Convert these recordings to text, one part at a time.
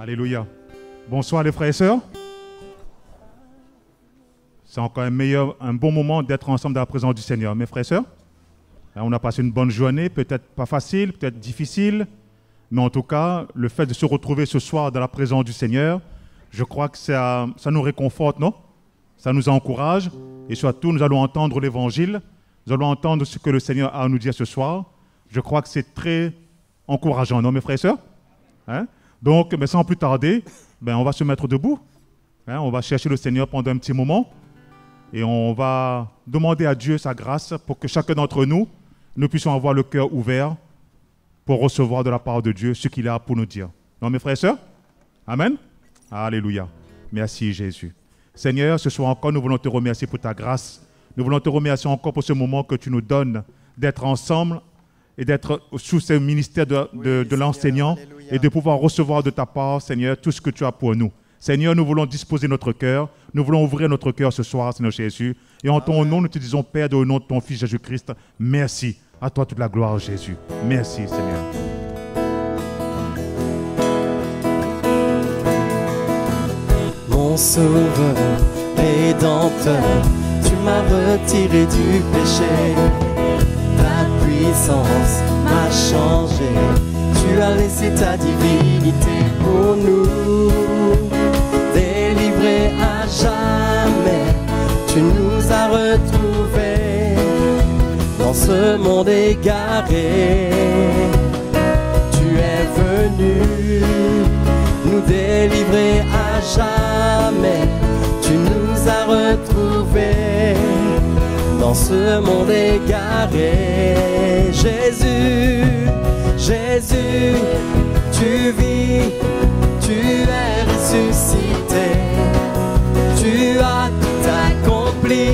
Alléluia. Bonsoir les frères et sœurs. C'est encore un bon moment d'être ensemble dans la présence du Seigneur. Mes frères et sœurs, on a passé une bonne journée, peut-être pas facile, peut-être difficile, mais en tout cas, le fait de se retrouver ce soir dans la présence du Seigneur, je crois que ça nous réconforte, non? Ça nous encourage, et surtout, nous allons entendre l'Évangile, nous allons entendre ce que le Seigneur a à nous dire ce soir. Je crois que c'est très encourageant, non, mes frères et sœurs? Hein? Donc, mais sans plus tarder, on va se mettre debout. Hein? On va chercher le Seigneur pendant un petit moment. Et on va demander à Dieu sa grâce pour que chacun d'entre nous, nous puissions avoir le cœur ouvert pour recevoir de la part de Dieu ce qu'il a pour nous dire. Non, mes frères et sœurs? Amen? Alléluia. Merci Jésus. Seigneur, ce soir encore, nous voulons te remercier pour ta grâce. Nous voulons te remercier encore pour ce moment que tu nous donnes d'être ensemble et d'être sous ce ministère de l'enseignant et de pouvoir recevoir de ta part, Seigneur, tout ce que tu as pour nous. Seigneur, nous voulons disposer notre cœur, nous voulons ouvrir notre cœur ce soir, Seigneur Jésus. Et en ton nom, nous te disons, Père, au nom de ton Fils Jésus-Christ, merci. À toi toute la gloire, Jésus. Merci, Seigneur. Mon sauveur, rédempteur, tu m'as retiré du péché. Ta puissance m'a changé. Tu as laissé ta divinité pour nous. Délivré à jamais, tu nous as retrouvés dans ce monde égaré. Tu es venu nous délivrer à jamais. Tu nous as retrouvés dans ce monde égaré. Jésus, Jésus, tu vis, tu es ressuscité. Tu as tout accompli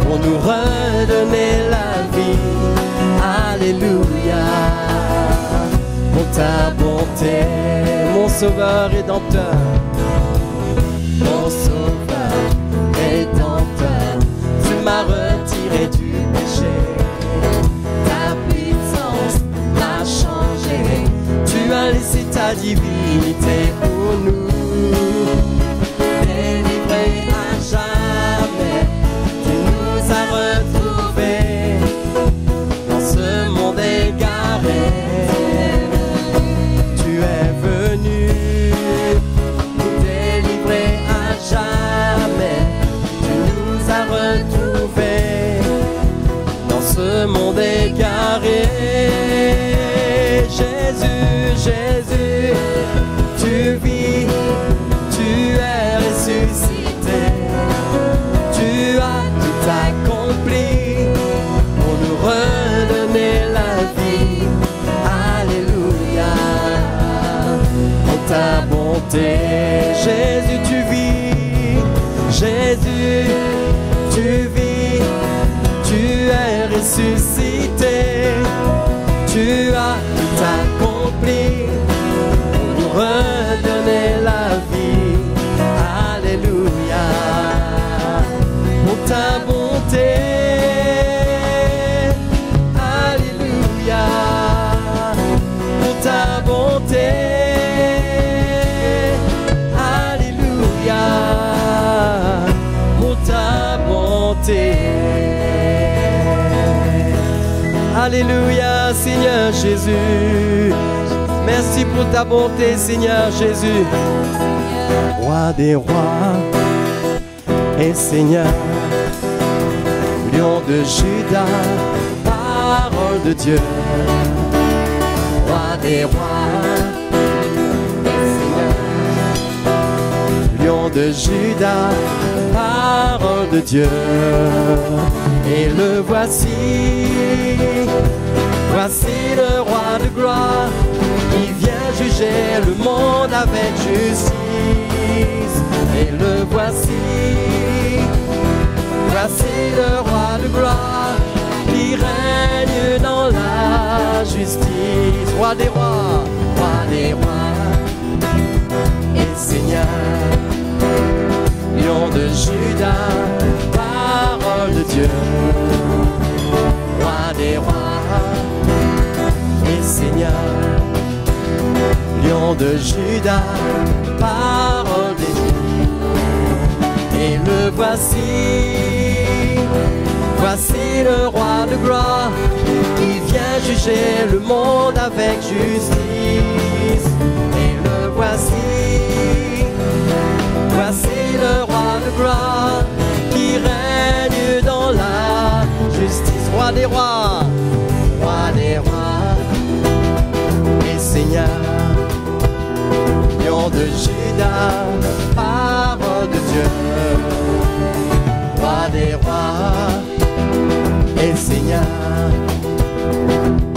pour nous redonner la vie. Alléluia. Pour ta bonté, mon sauveur rédempteur. Mon sauveur rédempteur, tu m'as retiré du péché. Ta puissance m'a changé. Tu as laissé ta divinité pour nous. Délivré à jamais, tu nous as retrouvés dans ce monde égaré. Tu es venu nous délivrer à jamais. Tu nous as retrouvés dans ce monde égaré. Jésus, Jésus, tu vis, tu es ressuscité. Tu as tout accompli pour nous redonner la vie. Alléluia. Pour ta bonté, Jésus, tu vis. Jésus, tu vis, tu es ressuscité. Tu as tout accompli pour nous redonner la vie. Alléluia. Pour ta bonté. Alléluia. Pour ta bonté. Alléluia. Pour ta bonté. Alléluia, Seigneur Jésus. Merci pour ta bonté, Seigneur Jésus. Roi des rois et Seigneur, Lion de Juda, parole de Dieu. Roi des rois et Seigneur, Lion de Juda, parole de Dieu. Et le voici, voici le roi de gloire, qui vient juger le monde avec justice. Et le voici, voici le roi de gloire, qui règne dans la justice. Roi des rois et Seigneur, Lion de Juda, parole de Dieu. Roi des rois et Seigneur, Lion de de Juda, parole de Dieu. Et le voici, voici le roi de gloire, qui vient juger le monde avec justice. Et le voici, voici le roi de gloire, qui règne dans la justice. Roi des rois, roi des rois, et Seigneur, lion de Juda, parole de Dieu. Roi des rois, et Seigneur,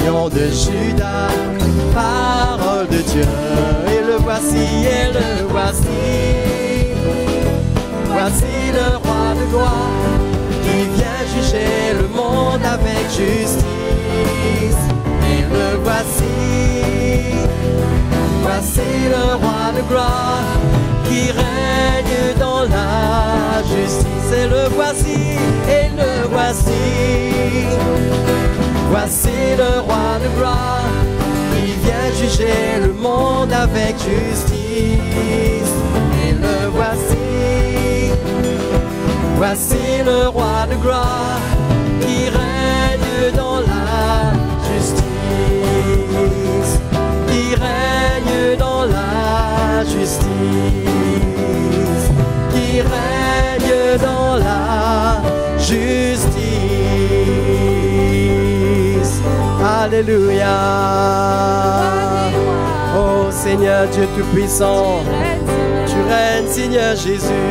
lion de Juda, parole de Dieu. Et le voici, voici le roi de gloire, qui vient juger le monde avec justice. Et le voici, voici le roi de gloire, qui règne dans la justice. Et le voici, voici le roi de gloire, qui vient juger le monde avec justice. Et le voici, voici le roi de gloire, qui règne dans la justice, qui règne dans la justice, qui règne dans la justice. Alléluia. Oh Seigneur Dieu Tout-Puissant, tu règnes Seigneur Jésus.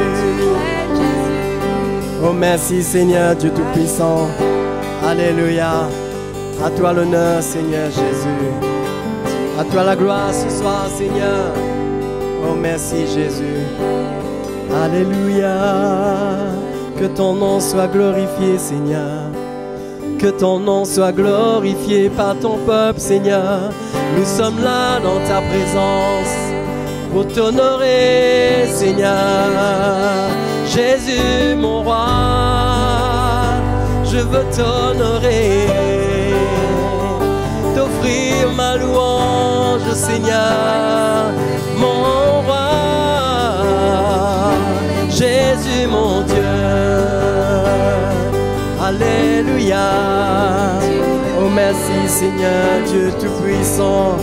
Oh merci Seigneur Dieu Tout-Puissant. Alléluia. À toi l'honneur Seigneur Jésus. À toi la gloire ce soir Seigneur. Oh merci Jésus. Alléluia. Que ton nom soit glorifié Seigneur. Que ton nom soit glorifié par ton peuple Seigneur. Nous sommes là dans ta présence pour t'honorer Seigneur. Jésus mon roi, je veux t'honorer, t'offrir ma louange Seigneur, mon roi. Jésus mon Dieu, alléluia. Oh merci Seigneur Dieu Tout-Puissant,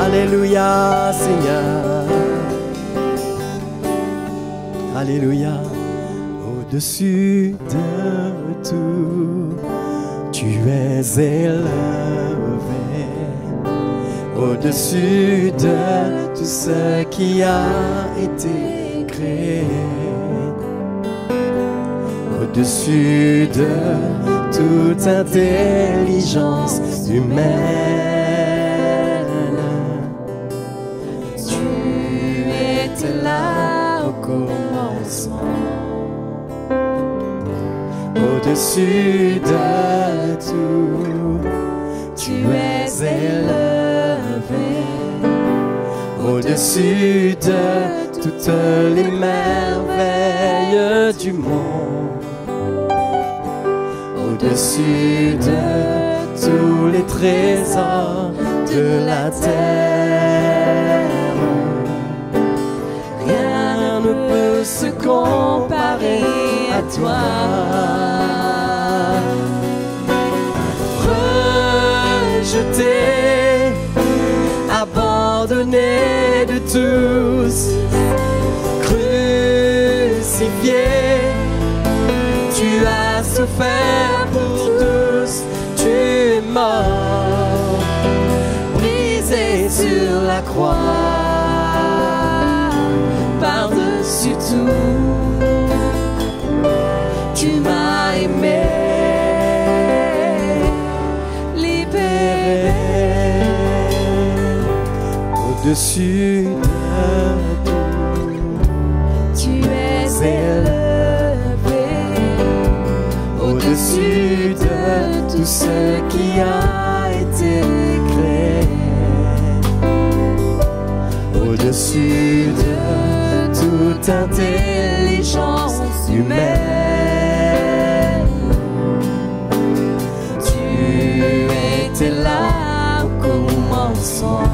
alléluia Seigneur. Alléluia. Au-dessus de tout, tu es élevé. Au-dessus de tout ce qui a été créé. Au-dessus de toute intelligence humaine. Tu étais là au commencement. Au-dessus de tout, tu es élevé. Au-dessus de toutes les merveilles du monde. Au-dessus de tous les trésors de la terre. Rien ne peut se comparer à toi. Rejeté, abandonné de tous, crucifié, tu as souffert pour tous, tu es mort, brisé sur la croix, par-dessus tout, tu m'as aimé, libéré, au-dessus de tout, tu es élevé, au-dessus de tout ce qui a été créé, au-dessus de toute intelligence humaine. Tu étais là au commencement.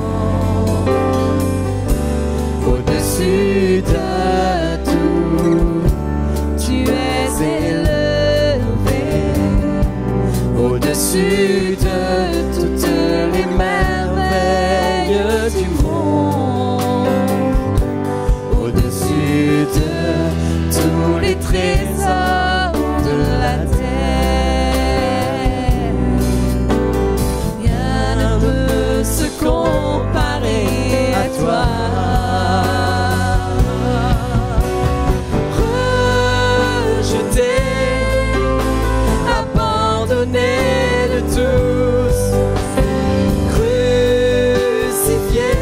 au-dessus de tous les trésors de la terre. Rien ne peut se comparer à toi. Rejeté, abandonné de tous, crucifié,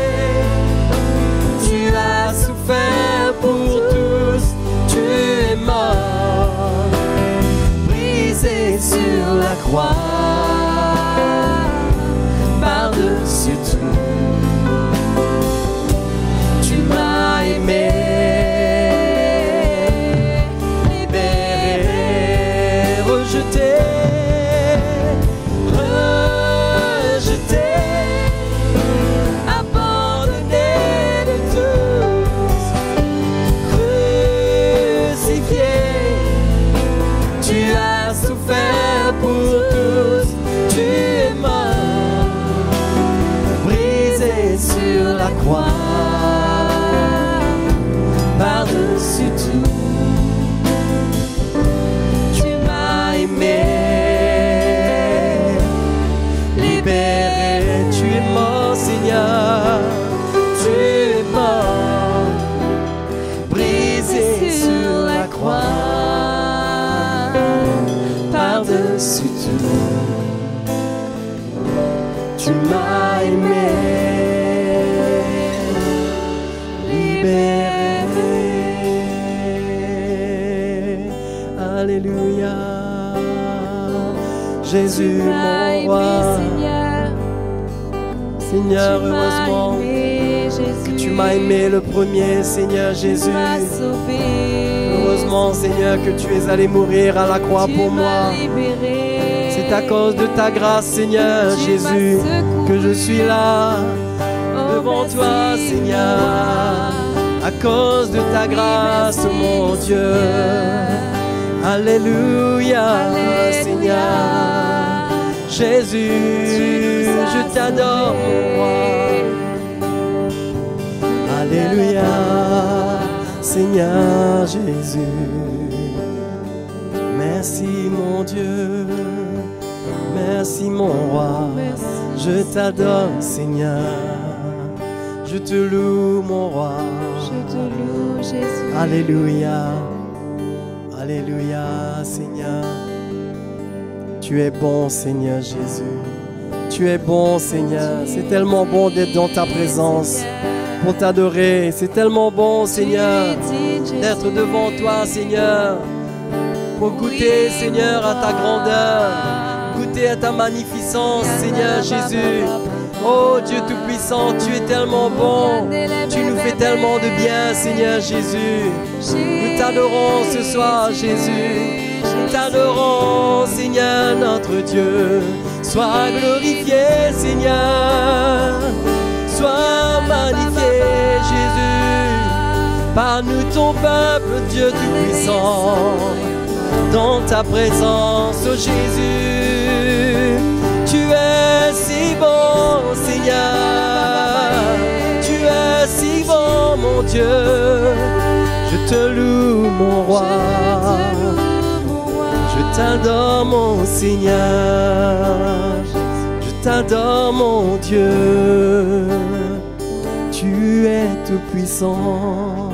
tu as souffert pour tous, tu es mort, brisé sur la croix, par-dessus tout, tu m'as aimé. La croix, par-dessus tout, tu m'as aimé, libéré, tu es mort, Seigneur, tu es mort, brisé sur la croix, par-dessus tout, tu m'as aimé. Alléluia, Jésus mon roi, Seigneur, heureusement que tu m'as aimé le premier, Seigneur Jésus. Heureusement, Seigneur, que tu es allé mourir à la croix pour moi. C'est à cause de ta grâce, Seigneur Jésus, que je suis là devant toi, Seigneur. À cause de ta grâce, oh mon Dieu. Alléluia, Seigneur Jésus, je t'adore, mon roi. Alléluia, Seigneur Jésus. Merci, mon Dieu. Merci, mon roi. Je t'adore, Seigneur. Je te loue, mon roi. Je te loue, Jésus. Alléluia. Alléluia, Seigneur. Tu es bon, Seigneur Jésus. Tu es bon, Seigneur. C'est tellement bon d'être dans ta présence pour t'adorer. C'est tellement bon, Seigneur, d'être devant toi, Seigneur, pour goûter, Seigneur, à ta grandeur, goûter à ta magnificence, Seigneur Jésus. Oh Dieu Tout-Puissant, tu es tellement bon. Tu nous fais tellement de bien, Seigneur Jésus. Nous t'adorons ce soir, Jésus. Nous t'adorons, Seigneur notre Dieu. Sois glorifié, Seigneur. Sois magnifié, Jésus. Par nous, ton peuple, Dieu Tout-Puissant. Dans ta présence, oh Jésus. Tu es si bon, Seigneur. Tu es si bon, mon Dieu. Je te loue, mon roi. Je t'adore, mon Seigneur. Je t'adore, mon Dieu. Tu es tout puissant.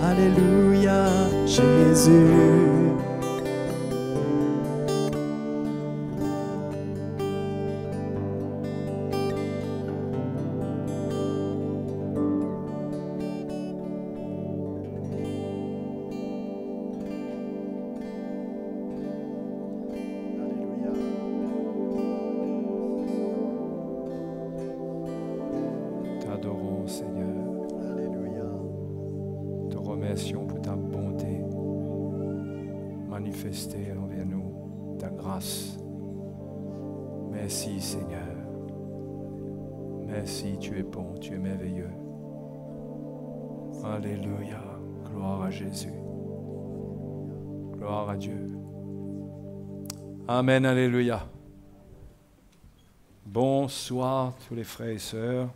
Alléluia, Jésus. Envers nous ta grâce. Merci Seigneur. Merci, tu es bon, tu es merveilleux. Alléluia. Gloire à Jésus. Gloire à Dieu. Amen, alléluia. Bonsoir tous les frères et sœurs.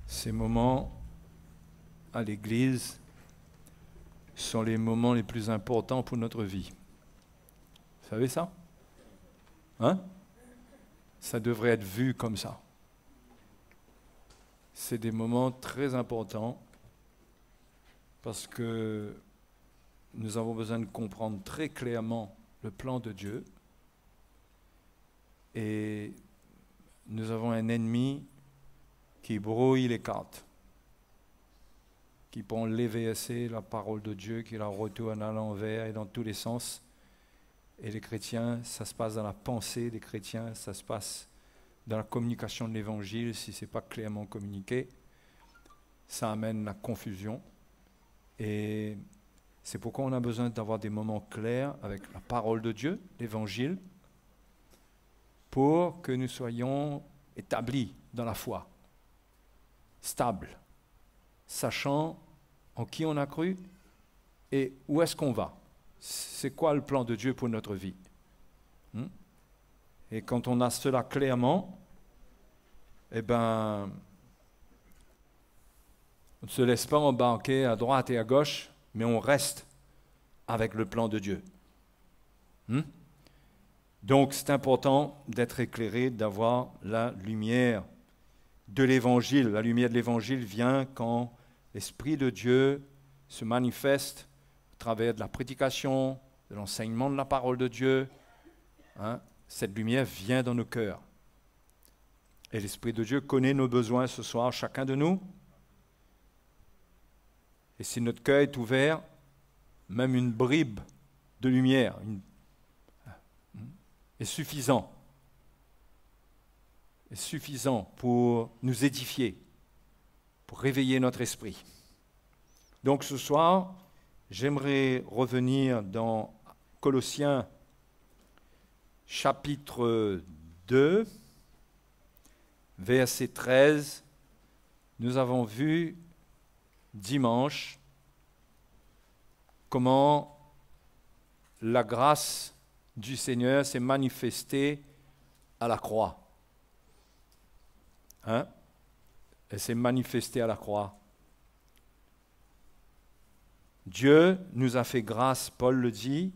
Ces moments à l'église sont les moments les plus importants pour notre vie. Vous savez ça? Hein? Ça devrait être vu comme ça. C'est des moments très importants parce que nous avons besoin de comprendre très clairement le plan de Dieu et nous avons un ennemi qui brouille les cartes, qui prend les versets, la parole de Dieu, qui la retourne à l'envers et dans tous les sens. Et les chrétiens, ça se passe dans la pensée des chrétiens, ça se passe dans la communication de l'évangile. Si ce n'est pas clairement communiqué, ça amène la confusion. Et c'est pourquoi on a besoin d'avoir des moments clairs avec la parole de Dieu, l'évangile, pour que nous soyons établis dans la foi, stables, sachant en qui on a cru et où est-ce qu'on va. C'est quoi le plan de Dieu pour notre vie? Et quand on a cela clairement, eh ben, on ne se laisse pas embarquer à droite et à gauche, mais on reste avec le plan de Dieu. Donc c'est important d'être éclairé, d'avoir la lumière de l'Évangile. La lumière de l'Évangile vient quand l'Esprit de Dieu se manifeste à travers de la prédication, de l'enseignement de la parole de Dieu. Cette lumière vient dans nos cœurs. Et l'Esprit de Dieu connaît nos besoins ce soir, chacun de nous. Et si notre cœur est ouvert, même une bribe de lumière est suffisant. Est suffisant pour nous édifier, pour réveiller notre esprit. Donc ce soir, j'aimerais revenir dans Colossiens chapitre 2, verset 13. Nous avons vu dimanche comment la grâce du Seigneur s'est manifestée à la croix. Elle s'est manifestée à la croix. Dieu nous a fait grâce, Paul le dit,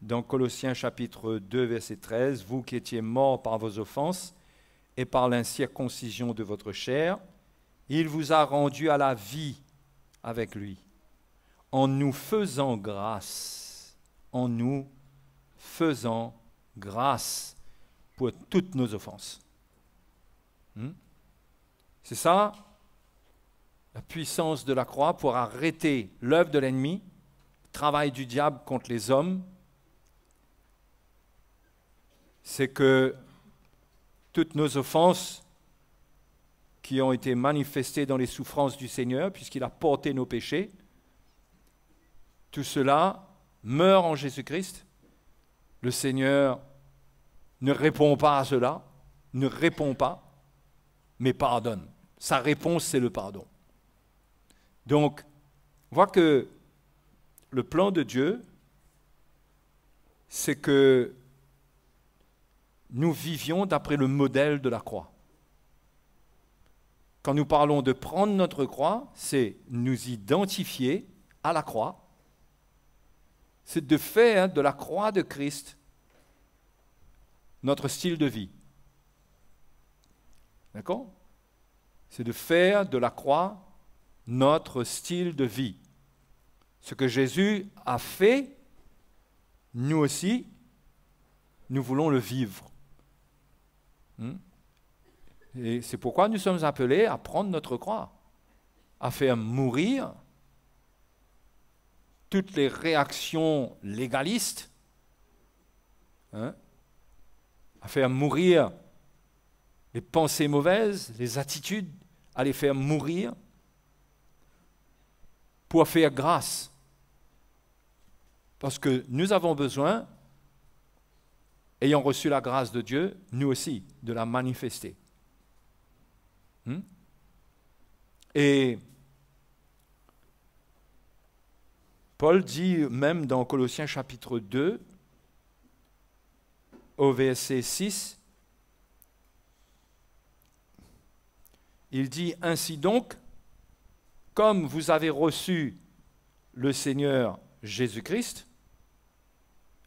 dans Colossiens chapitre 2, verset 13, « Vous qui étiez morts par vos offenses et par l'incirconcision de votre chair, il vous a rendus à la vie avec lui, en nous faisant grâce, pour toutes nos offenses. » C'est ça, la puissance de la croix pour arrêter l'œuvre de l'ennemi, le travail du diable contre les hommes. C'est que toutes nos offenses qui ont été manifestées dans les souffrances du Seigneur, puisqu'il a porté nos péchés, tout cela meurt en Jésus-Christ. Le Seigneur ne répond pas à cela, ne répond pas, mais pardonne. Sa réponse, c'est le pardon. Donc, on voit que le plan de Dieu, c'est que nous vivions d'après le modèle de la croix. Quand nous parlons de prendre notre croix, c'est nous identifier à la croix. C'est de faire de la croix de Christ notre style de vie. D'accord? C'est de faire de la croix notre style de vie. Ce que Jésus a fait, nous aussi, nous voulons le vivre. Et c'est pourquoi nous sommes appelés à prendre notre croix, à faire mourir toutes les réactions légalistes, à faire mourir les pensées mauvaises, les attitudes, à les faire mourir pour faire grâce. Parce que nous avons besoin, ayant reçu la grâce de Dieu, nous aussi, de la manifester. Et Paul dit même dans Colossiens chapitre 2, au verset 6, Il dit, ainsi donc, comme vous avez reçu le Seigneur Jésus-Christ,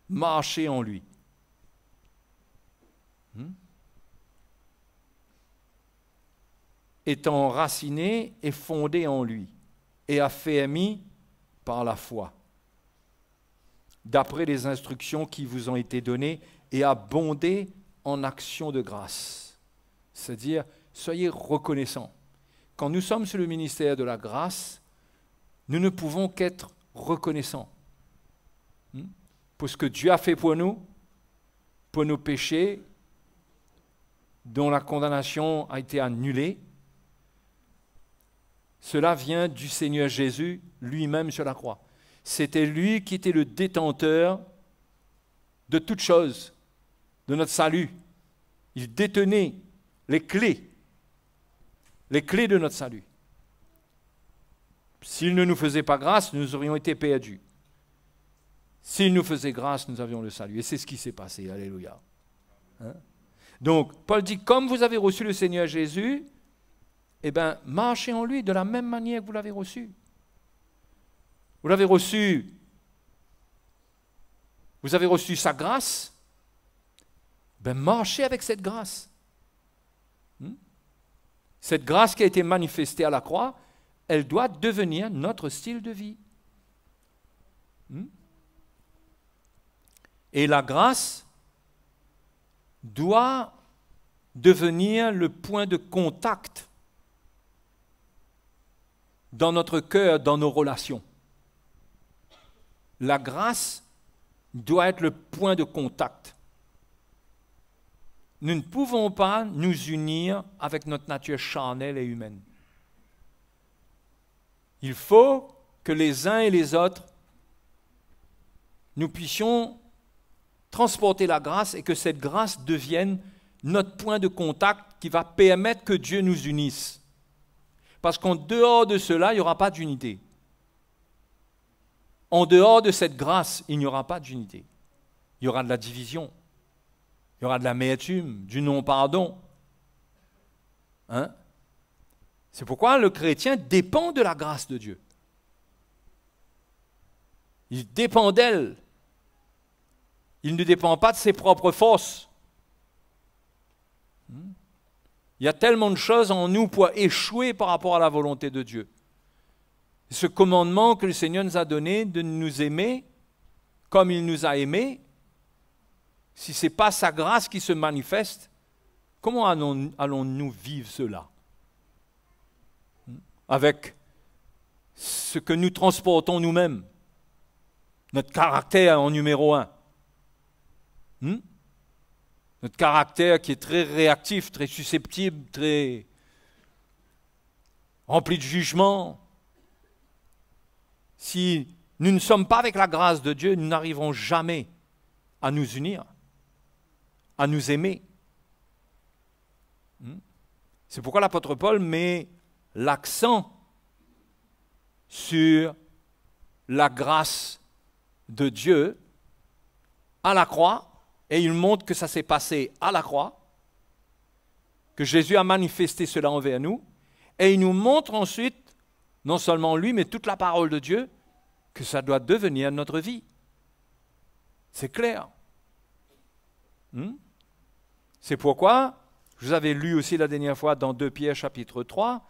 marchez en lui. Étant enraciné et fondé en lui, et affermi par la foi, d'après les instructions qui vous ont été données, et abondez en actions de grâce. C'est-à-dire, soyez reconnaissants. Quand nous sommes sur le ministère de la grâce, nous ne pouvons qu'être reconnaissants pour ce que Dieu a fait pour nous, pour nos péchés, dont la condamnation a été annulée. Cela vient du Seigneur Jésus lui-même sur la croix. C'était lui qui était le détenteur de toutes choses, de notre salut. Il détenait les clés de notre salut. S'il ne nous faisait pas grâce, nous aurions été perdus. S'il nous faisait grâce, nous avions le salut. Et c'est ce qui s'est passé. Alléluia. Donc, Paul dit, comme vous avez reçu le Seigneur Jésus, eh bien, marchez en lui de la même manière que vous l'avez reçu. Vous l'avez reçu, vous avez reçu sa grâce, ben marchez avec cette grâce. Cette grâce qui a été manifestée à la croix, elle doit devenir notre style de vie. Et la grâce doit devenir le point de contact dans notre cœur, dans nos relations. La grâce doit être le point de contact. Nous ne pouvons pas nous unir avec notre nature charnelle et humaine. Il faut que les uns et les autres, nous puissions transporter la grâce et que cette grâce devienne notre point de contact qui va permettre que Dieu nous unisse. Parce qu'en dehors de cela, il n'y aura pas d'unité. En dehors de cette grâce, il n'y aura pas d'unité. Il y aura de la division. Il y aura de l'amertume, du non-pardon. C'est pourquoi le chrétien dépend de la grâce de Dieu. Il dépend d'elle. Il ne dépend pas de ses propres forces. Il y a tellement de choses en nous pour échouer par rapport à la volonté de Dieu. Ce commandement que le Seigneur nous a donné de nous aimer comme il nous a aimés, si ce n'est pas sa grâce qui se manifeste, comment allons-nous vivre cela? Avec ce que nous transportons nous-mêmes, notre caractère en numéro 1. Notre caractère qui est très réactif, très susceptible, très rempli de jugement. Si nous ne sommes pas avec la grâce de Dieu, nous n'arriverons jamais à nous unir, à nous aimer. C'est pourquoi l'apôtre Paul met l'accent sur la grâce de Dieu à la croix, et il montre que ça s'est passé à la croix, que Jésus a manifesté cela envers nous, et il nous montre ensuite, non seulement lui, mais toute la parole de Dieu, que ça doit devenir notre vie. C'est clair. C'est pourquoi, je vous avais lu aussi la dernière fois dans 2 Pierre chapitre 3,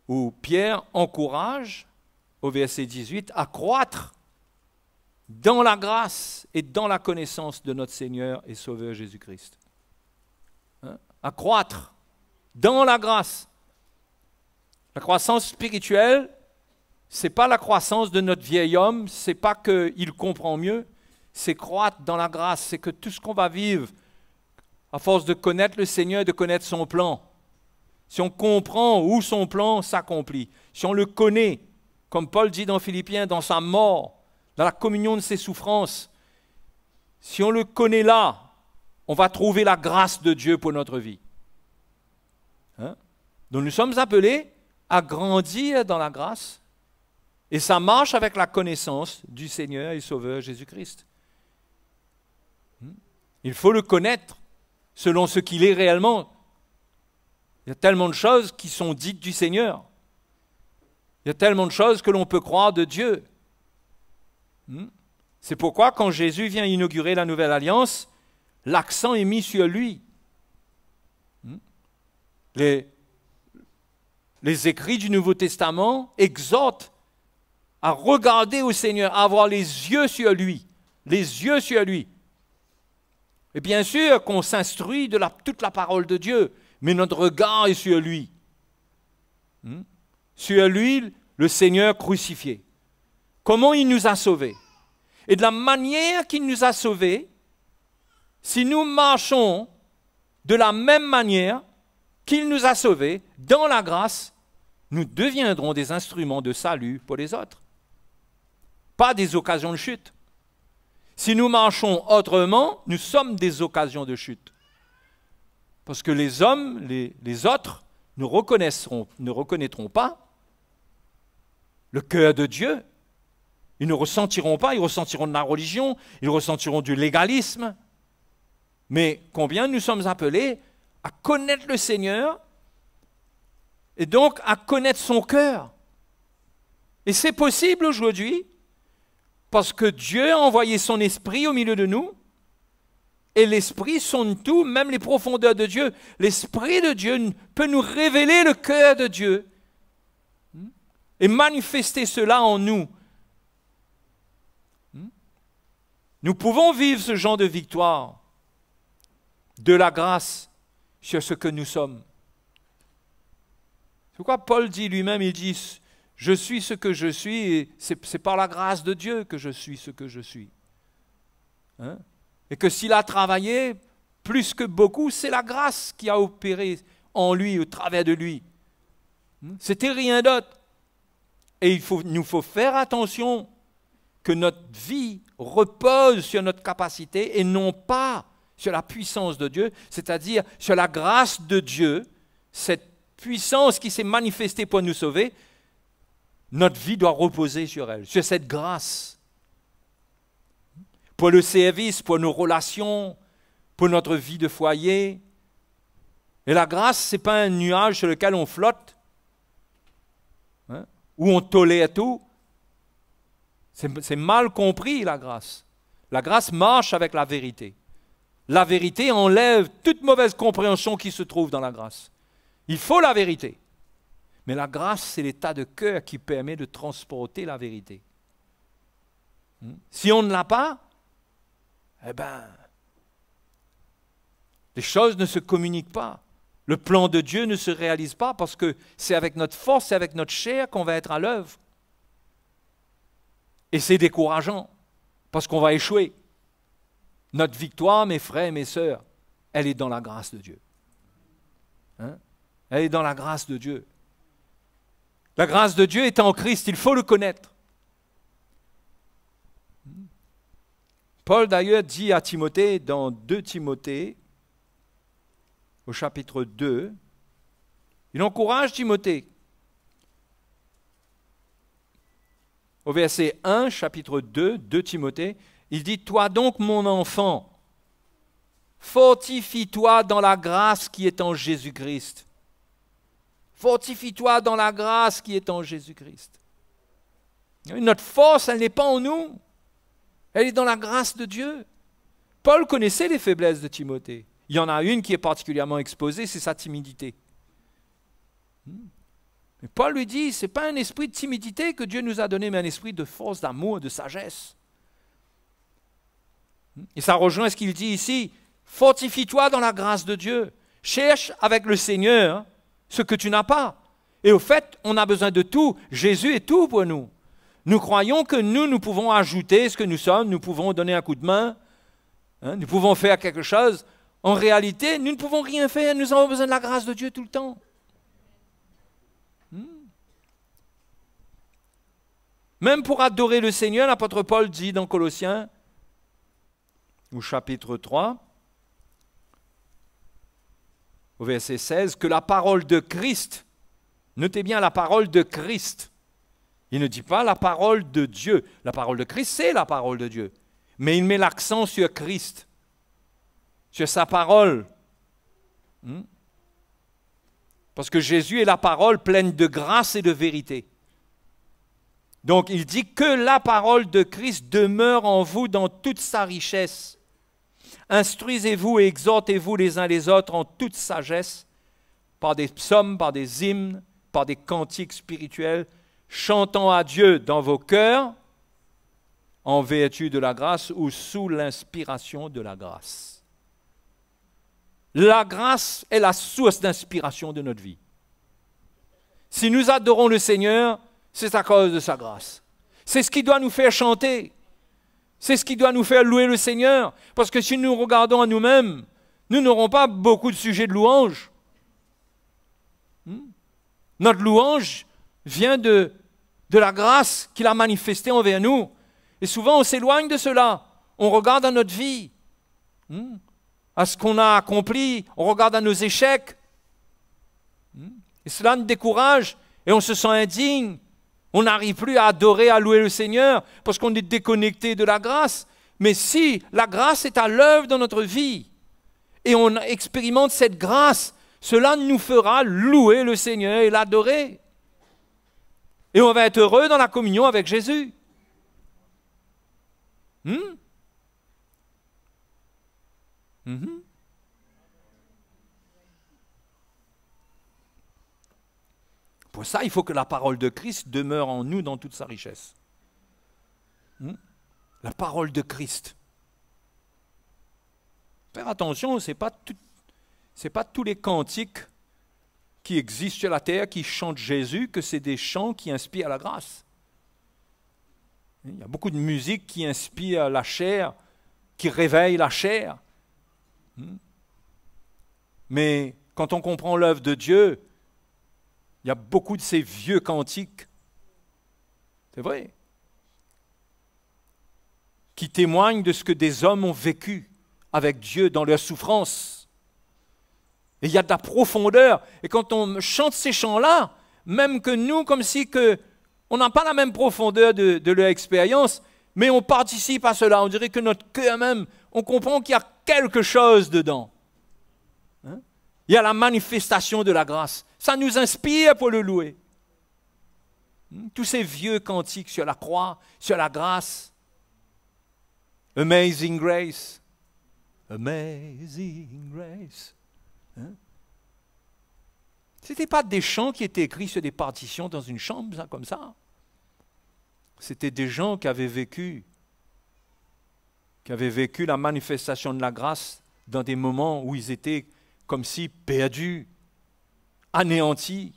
où Pierre encourage, au verset 18, à croître dans la grâce et dans la connaissance de notre Seigneur et Sauveur Jésus-Christ. À croître dans la grâce. La croissance spirituelle, ce n'est pas la croissance de notre vieil homme, ce n'est pas qu'il comprend mieux, c'est croître dans la grâce, c'est que tout ce qu'on va vivre, à force de connaître le Seigneur et de connaître son plan, si on comprend où son plan s'accomplit, si on le connaît, comme Paul dit dans Philippiens, dans sa mort, dans la communion de ses souffrances, si on le connaît là, on va trouver la grâce de Dieu pour notre vie. Donc nous sommes appelés à grandir dans la grâce, et ça marche avec la connaissance du Seigneur et Sauveur Jésus-Christ. Il faut le connaître selon ce qu'il est réellement. Il y a tellement de choses qui sont dites du Seigneur. Il y a tellement de choses que l'on peut croire de Dieu. C'est pourquoi quand Jésus vient inaugurer la nouvelle alliance, l'accent est mis sur lui. Les écrits du Nouveau Testament exhortent à regarder au Seigneur, à avoir les yeux sur lui. Les yeux sur lui. Et bien sûr qu'on s'instruit de toute la parole de Dieu, mais notre regard est sur lui. Sur lui, le Seigneur crucifié. Comment il nous a sauvés. Et de la manière qu'il nous a sauvés, si nous marchons de la même manière qu'il nous a sauvés, dans la grâce, nous deviendrons des instruments de salut pour les autres. Pas des occasions de chute. Si nous marchons autrement, nous sommes des occasions de chute. Parce que les hommes, les autres, ne reconnaîtront pas le cœur de Dieu. Ils ne ressentiront pas, ils ressentiront de la religion, ils ressentiront du légalisme. Mais combien nous sommes appelés à connaître le Seigneur et donc à connaître son cœur. Et c'est possible aujourd'hui parce que Dieu a envoyé son esprit au milieu de nous et l'esprit sonde tout, même les profondeurs de Dieu. L'esprit de Dieu peut nous révéler le cœur de Dieu et manifester cela en nous. Nous pouvons vivre ce genre de victoire, de la grâce sur ce que nous sommes. C'est pourquoi Paul dit lui-même, il dit, je suis ce que je suis et c'est par la grâce de Dieu que je suis ce que je suis. Et que s'il a travaillé plus que beaucoup, c'est la grâce qui a opéré en lui, au travers de lui. C'était rien d'autre. Et nous faut faire attention que notre vie repose sur notre capacité et non pas sur la puissance de Dieu, c'est-à-dire sur la grâce de Dieu, cette puissance qui s'est manifestée pour nous sauver, notre vie doit reposer sur elle, sur cette grâce. Pour le service, pour nos relations, pour notre vie de foyer. Et la grâce, ce n'est pas un nuage sur lequel on flotte, où on tolère tout. C'est mal compris, la grâce. La grâce marche avec la vérité. La vérité enlève toute mauvaise compréhension qui se trouve dans la grâce. Il faut la vérité. Mais la grâce, c'est l'état de cœur qui permet de transporter la vérité. Si on ne l'a pas, eh bien, les choses ne se communiquent pas. Le plan de Dieu ne se réalise pas parce que c'est avec notre force, c'est avec notre chair qu'on va être à l'œuvre. Et c'est décourageant parce qu'on va échouer. Notre victoire, mes frères et mes sœurs, elle est dans la grâce de Dieu. Elle est dans la grâce de Dieu. La grâce de Dieu est en Christ, il faut le connaître. Paul d'ailleurs dit à Timothée, dans 2 Timothée, au chapitre 2, il encourage Timothée. Au verset 1, chapitre 2, 2 Timothée, il dit, « Toi donc, mon enfant, fortifie-toi dans la grâce qui est en Jésus-Christ. » Fortifie-toi dans la grâce qui est en Jésus-Christ. Notre force, elle n'est pas en nous. Elle est dans la grâce de Dieu. Paul connaissait les faiblesses de Timothée. Il y en a une qui est particulièrement exposée, c'est sa timidité. Mais Paul lui dit, ce n'est pas un esprit de timidité que Dieu nous a donné, mais un esprit de force, d'amour, de sagesse. Et ça rejoint ce qu'il dit ici, fortifie-toi dans la grâce de Dieu. Cherche avec le Seigneur ce que tu n'as pas. Et au fait, on a besoin de tout. Jésus est tout pour nous. Nous croyons que nous pouvons ajouter ce que nous sommes, nous pouvons donner un coup de main, nous pouvons faire quelque chose. En réalité, nous ne pouvons rien faire, nous avons besoin de la grâce de Dieu tout le temps. Même pour adorer le Seigneur, l'apôtre Paul dit dans Colossiens, au chapitre 3, au verset 16, que la parole de Christ, notez bien la parole de Christ, il ne dit pas la parole de Dieu. La parole de Christ, c'est la parole de Dieu. Mais il met l'accent sur Christ, sur sa parole. Parce que Jésus est la parole pleine de grâce et de vérité. Donc il dit que la parole de Christ demeure en vous dans toute sa richesse. Instruisez-vous et exhortez-vous les uns les autres en toute sagesse, par des psaumes, par des hymnes, par des cantiques spirituels, chantant à Dieu dans vos cœurs, en vertu de la grâce ou sous l'inspiration de la grâce. La grâce est la source d'inspiration de notre vie. Si nous adorons le Seigneur, c'est à cause de sa grâce. C'est ce qui doit nous faire chanter. C'est ce qui doit nous faire louer le Seigneur. Parce que si nous regardons à nous-mêmes, nous n'aurons pas beaucoup de sujets de louange. Notre louange vient de la grâce qu'il a manifestée envers nous. Et souvent, on s'éloigne de cela. On regarde à notre vie, à ce qu'on a accompli. On regarde à nos échecs. Et cela nous décourage et on se sent indigne. On n'arrive plus à adorer, à louer le Seigneur parce qu'on est déconnecté de la grâce. Mais si la grâce est à l'œuvre dans notre vie et on expérimente cette grâce, cela nous fera louer le Seigneur et l'adorer. Et on va être heureux dans la communion avec Jésus. Pour ça, il faut que la parole de Christ demeure en nous dans toute sa richesse. La parole de Christ. Faire attention, ce n'est pas tous les cantiques qui existent sur la terre, qui chantent Jésus, que c'est des chants qui inspirent la grâce. Il y a beaucoup de musique qui inspire la chair, qui réveille la chair. Mais quand on comprend l'œuvre de Dieu, il y a beaucoup de ces vieux cantiques, c'est vrai, qui témoignent de ce que des hommes ont vécu avec Dieu dans leur souffrance. Et il y a de la profondeur. Et quand on chante ces chants-là, même que nous, comme si on n'a pas la même profondeur de leur expérience, mais on participe à cela. On dirait que notre cœur même, on comprend qu'il y a quelque chose dedans. Il y a la manifestation de la grâce. Ça nous inspire pour le louer. Tous ces vieux cantiques sur la croix, sur la grâce. Amazing grace. Amazing grace. Ce n'était pas des chants qui étaient écrits sur des partitions dans une chambre, comme ça. C'était des gens qui avaient vécu la manifestation de la grâce dans des moments où ils étaient comme si perdus, anéantis.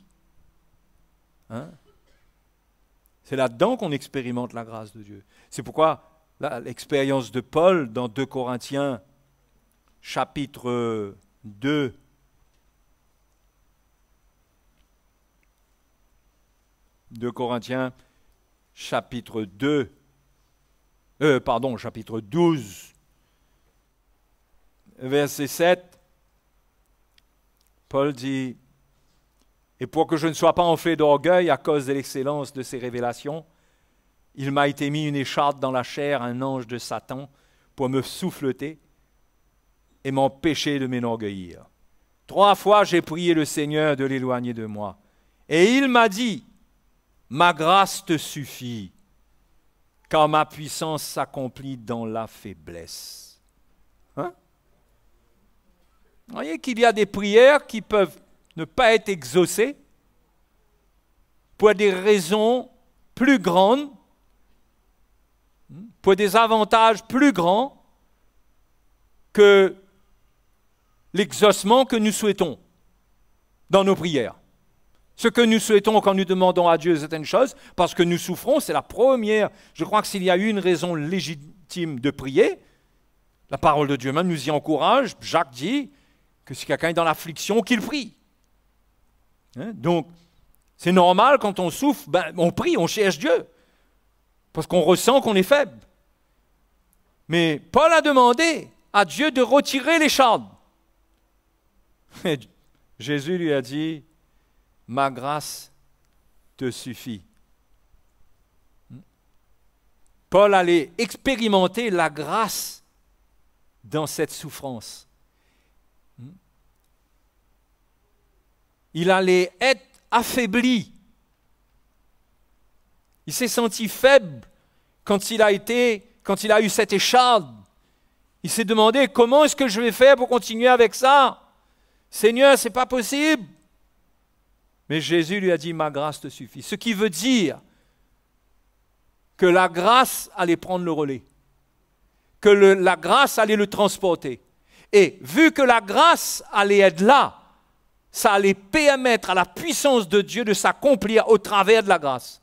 C'est là-dedans qu'on expérimente la grâce de Dieu. C'est pourquoi l'expérience de Paul dans 2 Corinthiens, chapitre 2, chapitre 12, verset 7, Paul dit, « Et pour que je ne sois pas enflé d'orgueil à cause de l'excellence de ces révélations, il m'a été mis une écharpe dans la chair, un ange de Satan, pour me souffleter et m'empêcher de m'enorgueillir. 3 fois j'ai prié le Seigneur de l'éloigner de moi. Et il m'a dit, « Ma grâce te suffit, car ma puissance s'accomplit dans la faiblesse. » Vous voyez qu'il y a des prières qui peuvent ne pas être exaucées pour des raisons plus grandes, pour des avantages plus grands que l'exaucement que nous souhaitons dans nos prières. Ce que nous souhaitons quand nous demandons à Dieu certaines choses, parce que nous souffrons, c'est la première. Je crois que s'il y a eu une raison légitime de prier, la parole de Dieu même nous y encourage. Jacques dit que si quelqu'un est dans l'affliction, qu'il prie. Donc, c'est normal quand on souffre, on prie, on cherche Dieu, parce qu'on ressent qu'on est faible. Mais Paul a demandé à Dieu de retirer l'écharpe. Jésus lui a dit, « Ma grâce te suffit. » Paul allait expérimenter la grâce dans cette souffrance. il allait être affaibli. Il s'est senti faible quand il a eu cette écharde. Il s'est demandé comment est-ce que je vais faire pour continuer avec ça? Seigneur, ce n'est pas possible. Mais Jésus lui a dit, ma grâce te suffit. Ce qui veut dire que la grâce allait prendre le relais, que la grâce allait le transporter. Et vu que la grâce allait être là, ça allait permettre à la puissance de Dieu de s'accomplir au travers de la grâce.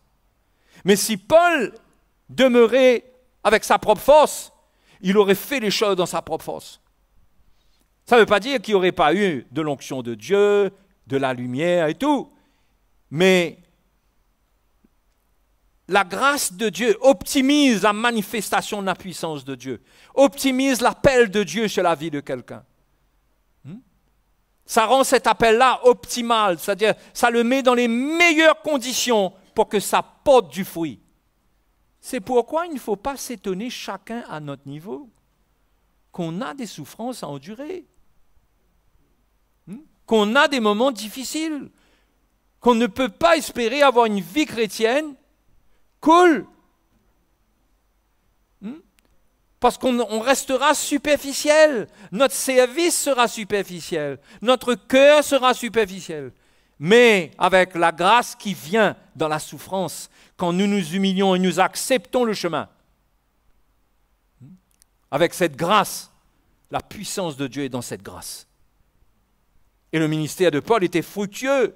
Mais si Paul demeurait avec sa propre force, il aurait fait les choses dans sa propre force. Ça ne veut pas dire qu'il n'y aurait pas eu de l'onction de Dieu, de la lumière et tout. Mais la grâce de Dieu optimise la manifestation de la puissance de Dieu, optimise l'appel de Dieu sur la vie de quelqu'un. Ça rend cet appel-là optimal, c'est-à-dire ça le met dans les meilleures conditions pour que ça porte du fruit. C'est pourquoi il ne faut pas s'étonner chacun à notre niveau qu'on a des souffrances à endurer, qu'on a des moments difficiles, qu'on ne peut pas espérer avoir une vie chrétienne cool, parce qu'on restera superficiel, notre service sera superficiel, notre cœur sera superficiel. Mais avec la grâce qui vient dans la souffrance, quand nous nous humilions et nous acceptons le chemin, avec cette grâce, la puissance de Dieu est dans cette grâce. Et le ministère de Paul était fructueux.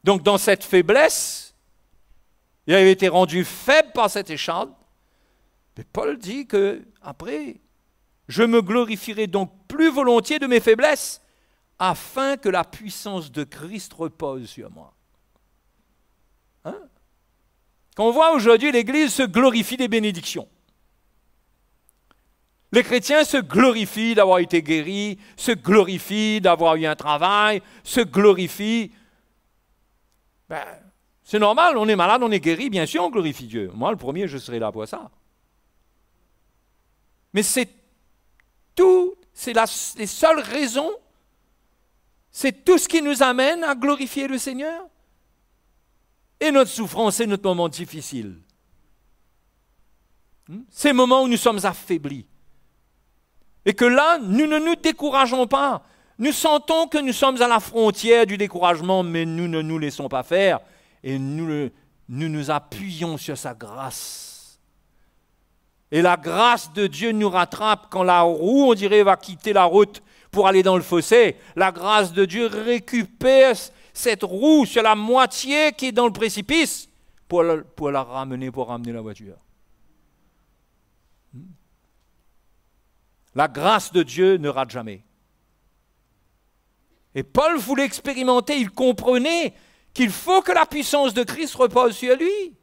Donc dans cette faiblesse, il avait été rendu faible par cette écharde. Mais Paul dit que après, je me glorifierai donc plus volontiers de mes faiblesses, afin que la puissance de Christ repose sur moi. Quand on voit aujourd'hui l'Église se glorifie des bénédictions. Les chrétiens se glorifient d'avoir été guéris, se glorifient d'avoir eu un travail, se glorifient. C'est normal, on est malade, on est guéri, bien sûr on glorifie Dieu. Moi le premier, je serai là pour ça. Mais c'est tout, c'est les seules raisons, c'est tout ce qui nous amène à glorifier le Seigneur. Et notre souffrance, c'est notre moment difficile. Ces moments où nous sommes affaiblis. Et que là, nous ne nous décourageons pas. Nous sentons que nous sommes à la frontière du découragement, mais nous ne nous laissons pas faire. Et nous nous appuyons sur sa grâce. Et la grâce de Dieu nous rattrape quand la roue, on dirait, va quitter la route pour aller dans le fossé. La grâce de Dieu récupère cette roue sur la moitié qui est dans le précipice pour la ramener, pour ramener la voiture. La grâce de Dieu ne rate jamais. Et Paul voulait expérimenter, il comprenait qu'il faut que la puissance de Christ repose sur lui.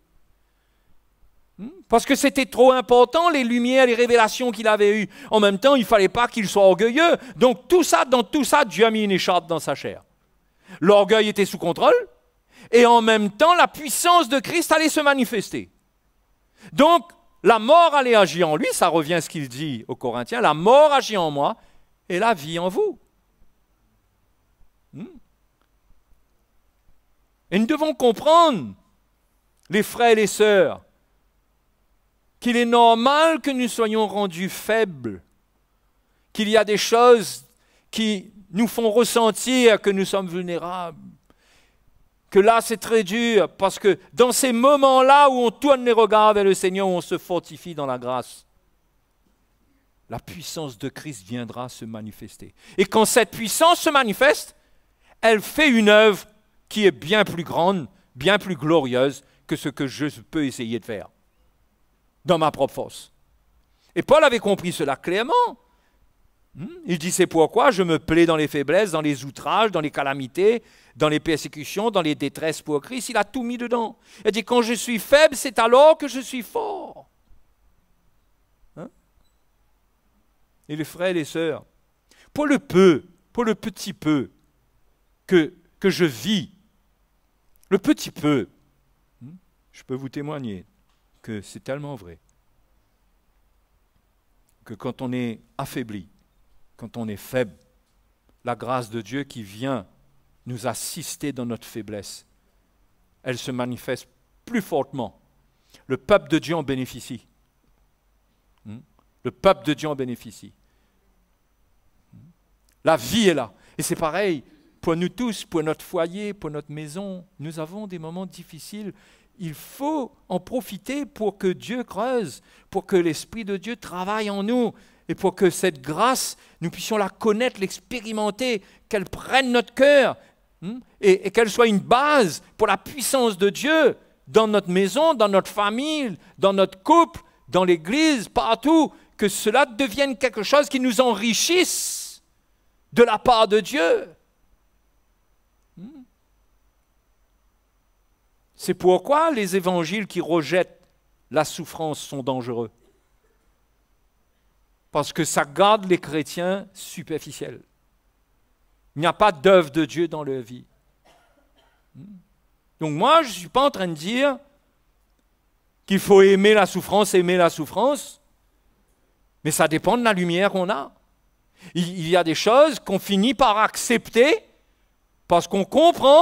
Parce que c'était trop important, les lumières, les révélations qu'il avait eues. En même temps, il ne fallait pas qu'il soit orgueilleux. Donc dans tout ça, Dieu a mis une écharpe dans sa chair. L'orgueil était sous contrôle, et en même temps, la puissance de Christ allait se manifester. Donc, la mort allait agir en lui, ça revient à ce qu'il dit aux Corinthiens, la mort agit en moi, et la vie en vous. Et nous devons comprendre, les frères et les sœurs, qu'il est normal que nous soyons rendus faibles, qu'il y a des choses qui nous font ressentir que nous sommes vulnérables, que là c'est très dur, parce que dans ces moments-là où on tourne les regards vers le Seigneur, où on se fortifie dans la grâce, la puissance de Christ viendra se manifester. Et quand cette puissance se manifeste, elle fait une œuvre qui est bien plus grande, bien plus glorieuse que ce que je peux essayer de faire dans ma propre force. Et Paul avait compris cela clairement. Il dit, c'est pourquoi je me plais dans les faiblesses, dans les outrages, dans les calamités, dans les persécutions, dans les détresses pour Christ. Il a tout mis dedans. Il dit, quand je suis faible, c'est alors que je suis fort. Et les frères et les sœurs, pour le petit peu que je vis, le petit peu, je peux vous témoigner que c'est tellement vrai que quand on est affaibli, quand on est faible, la grâce de Dieu qui vient nous assister dans notre faiblesse, elle se manifeste plus fortement. Le peuple de Dieu en bénéficie. Le peuple de Dieu en bénéficie. La vie est là. Et c'est pareil pour nous tous, pour notre foyer, pour notre maison. Nous avons des moments difficiles. Il faut en profiter pour que Dieu creuse, pour que l'Esprit de Dieu travaille en nous et pour que cette grâce, nous puissions la connaître, l'expérimenter, qu'elle prenne notre cœur et qu'elle soit une base pour la puissance de Dieu dans notre maison, dans notre famille, dans notre couple, dans l'Église, partout, que cela devienne quelque chose qui nous enrichisse de la part de Dieu. C'est pourquoi les évangiles qui rejettent la souffrance sont dangereux. Parce que ça garde les chrétiens superficiels. Il n'y a pas d'œuvre de Dieu dans leur vie. Donc moi, je ne suis pas en train de dire qu'il faut aimer la souffrance, mais ça dépend de la lumière qu'on a. Il y a des choses qu'on finit par accepter parce qu'on comprend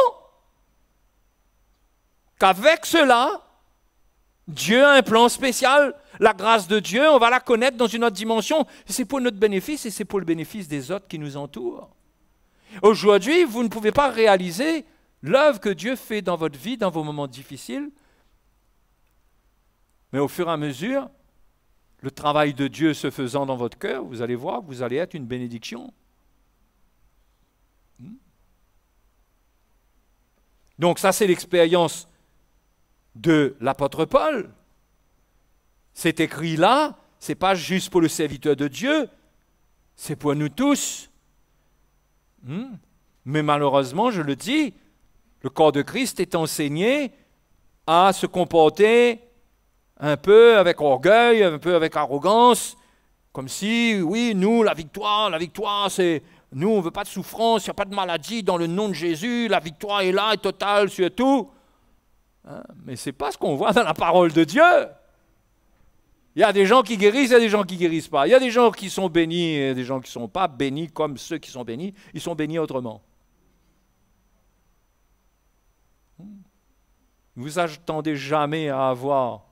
qu'avec cela, Dieu a un plan spécial. La grâce de Dieu, on va la connaître dans une autre dimension. C'est pour notre bénéfice et c'est pour le bénéfice des autres qui nous entourent. Aujourd'hui, vous ne pouvez pas réaliser l'œuvre que Dieu fait dans votre vie, dans vos moments difficiles. Mais au fur et à mesure, le travail de Dieu se faisant dans votre cœur, vous allez voir que vous allez être une bénédiction. Donc ça, c'est l'expérience de l'apôtre Paul. C'est écrit là, ce n'est pas juste pour le serviteur de Dieu, c'est pour nous tous. Mais malheureusement, je le dis, le corps de Christ est enseigné à se comporter un peu avec orgueil, un peu avec arrogance, comme si, oui, nous, la victoire, c'est... Nous, on ne veut pas de souffrance, il n'y a pas de maladie dans le nom de Jésus, la victoire est là, est totale sur tout. Mais ce n'est pas ce qu'on voit dans la parole de Dieu. Il y a des gens qui guérissent, il y a des gens qui ne guérissent pas. Il y a des gens qui sont bénis et des gens qui ne sont pas bénis comme ceux qui sont bénis. Ils sont bénis autrement. Vous n'attendez jamais à avoir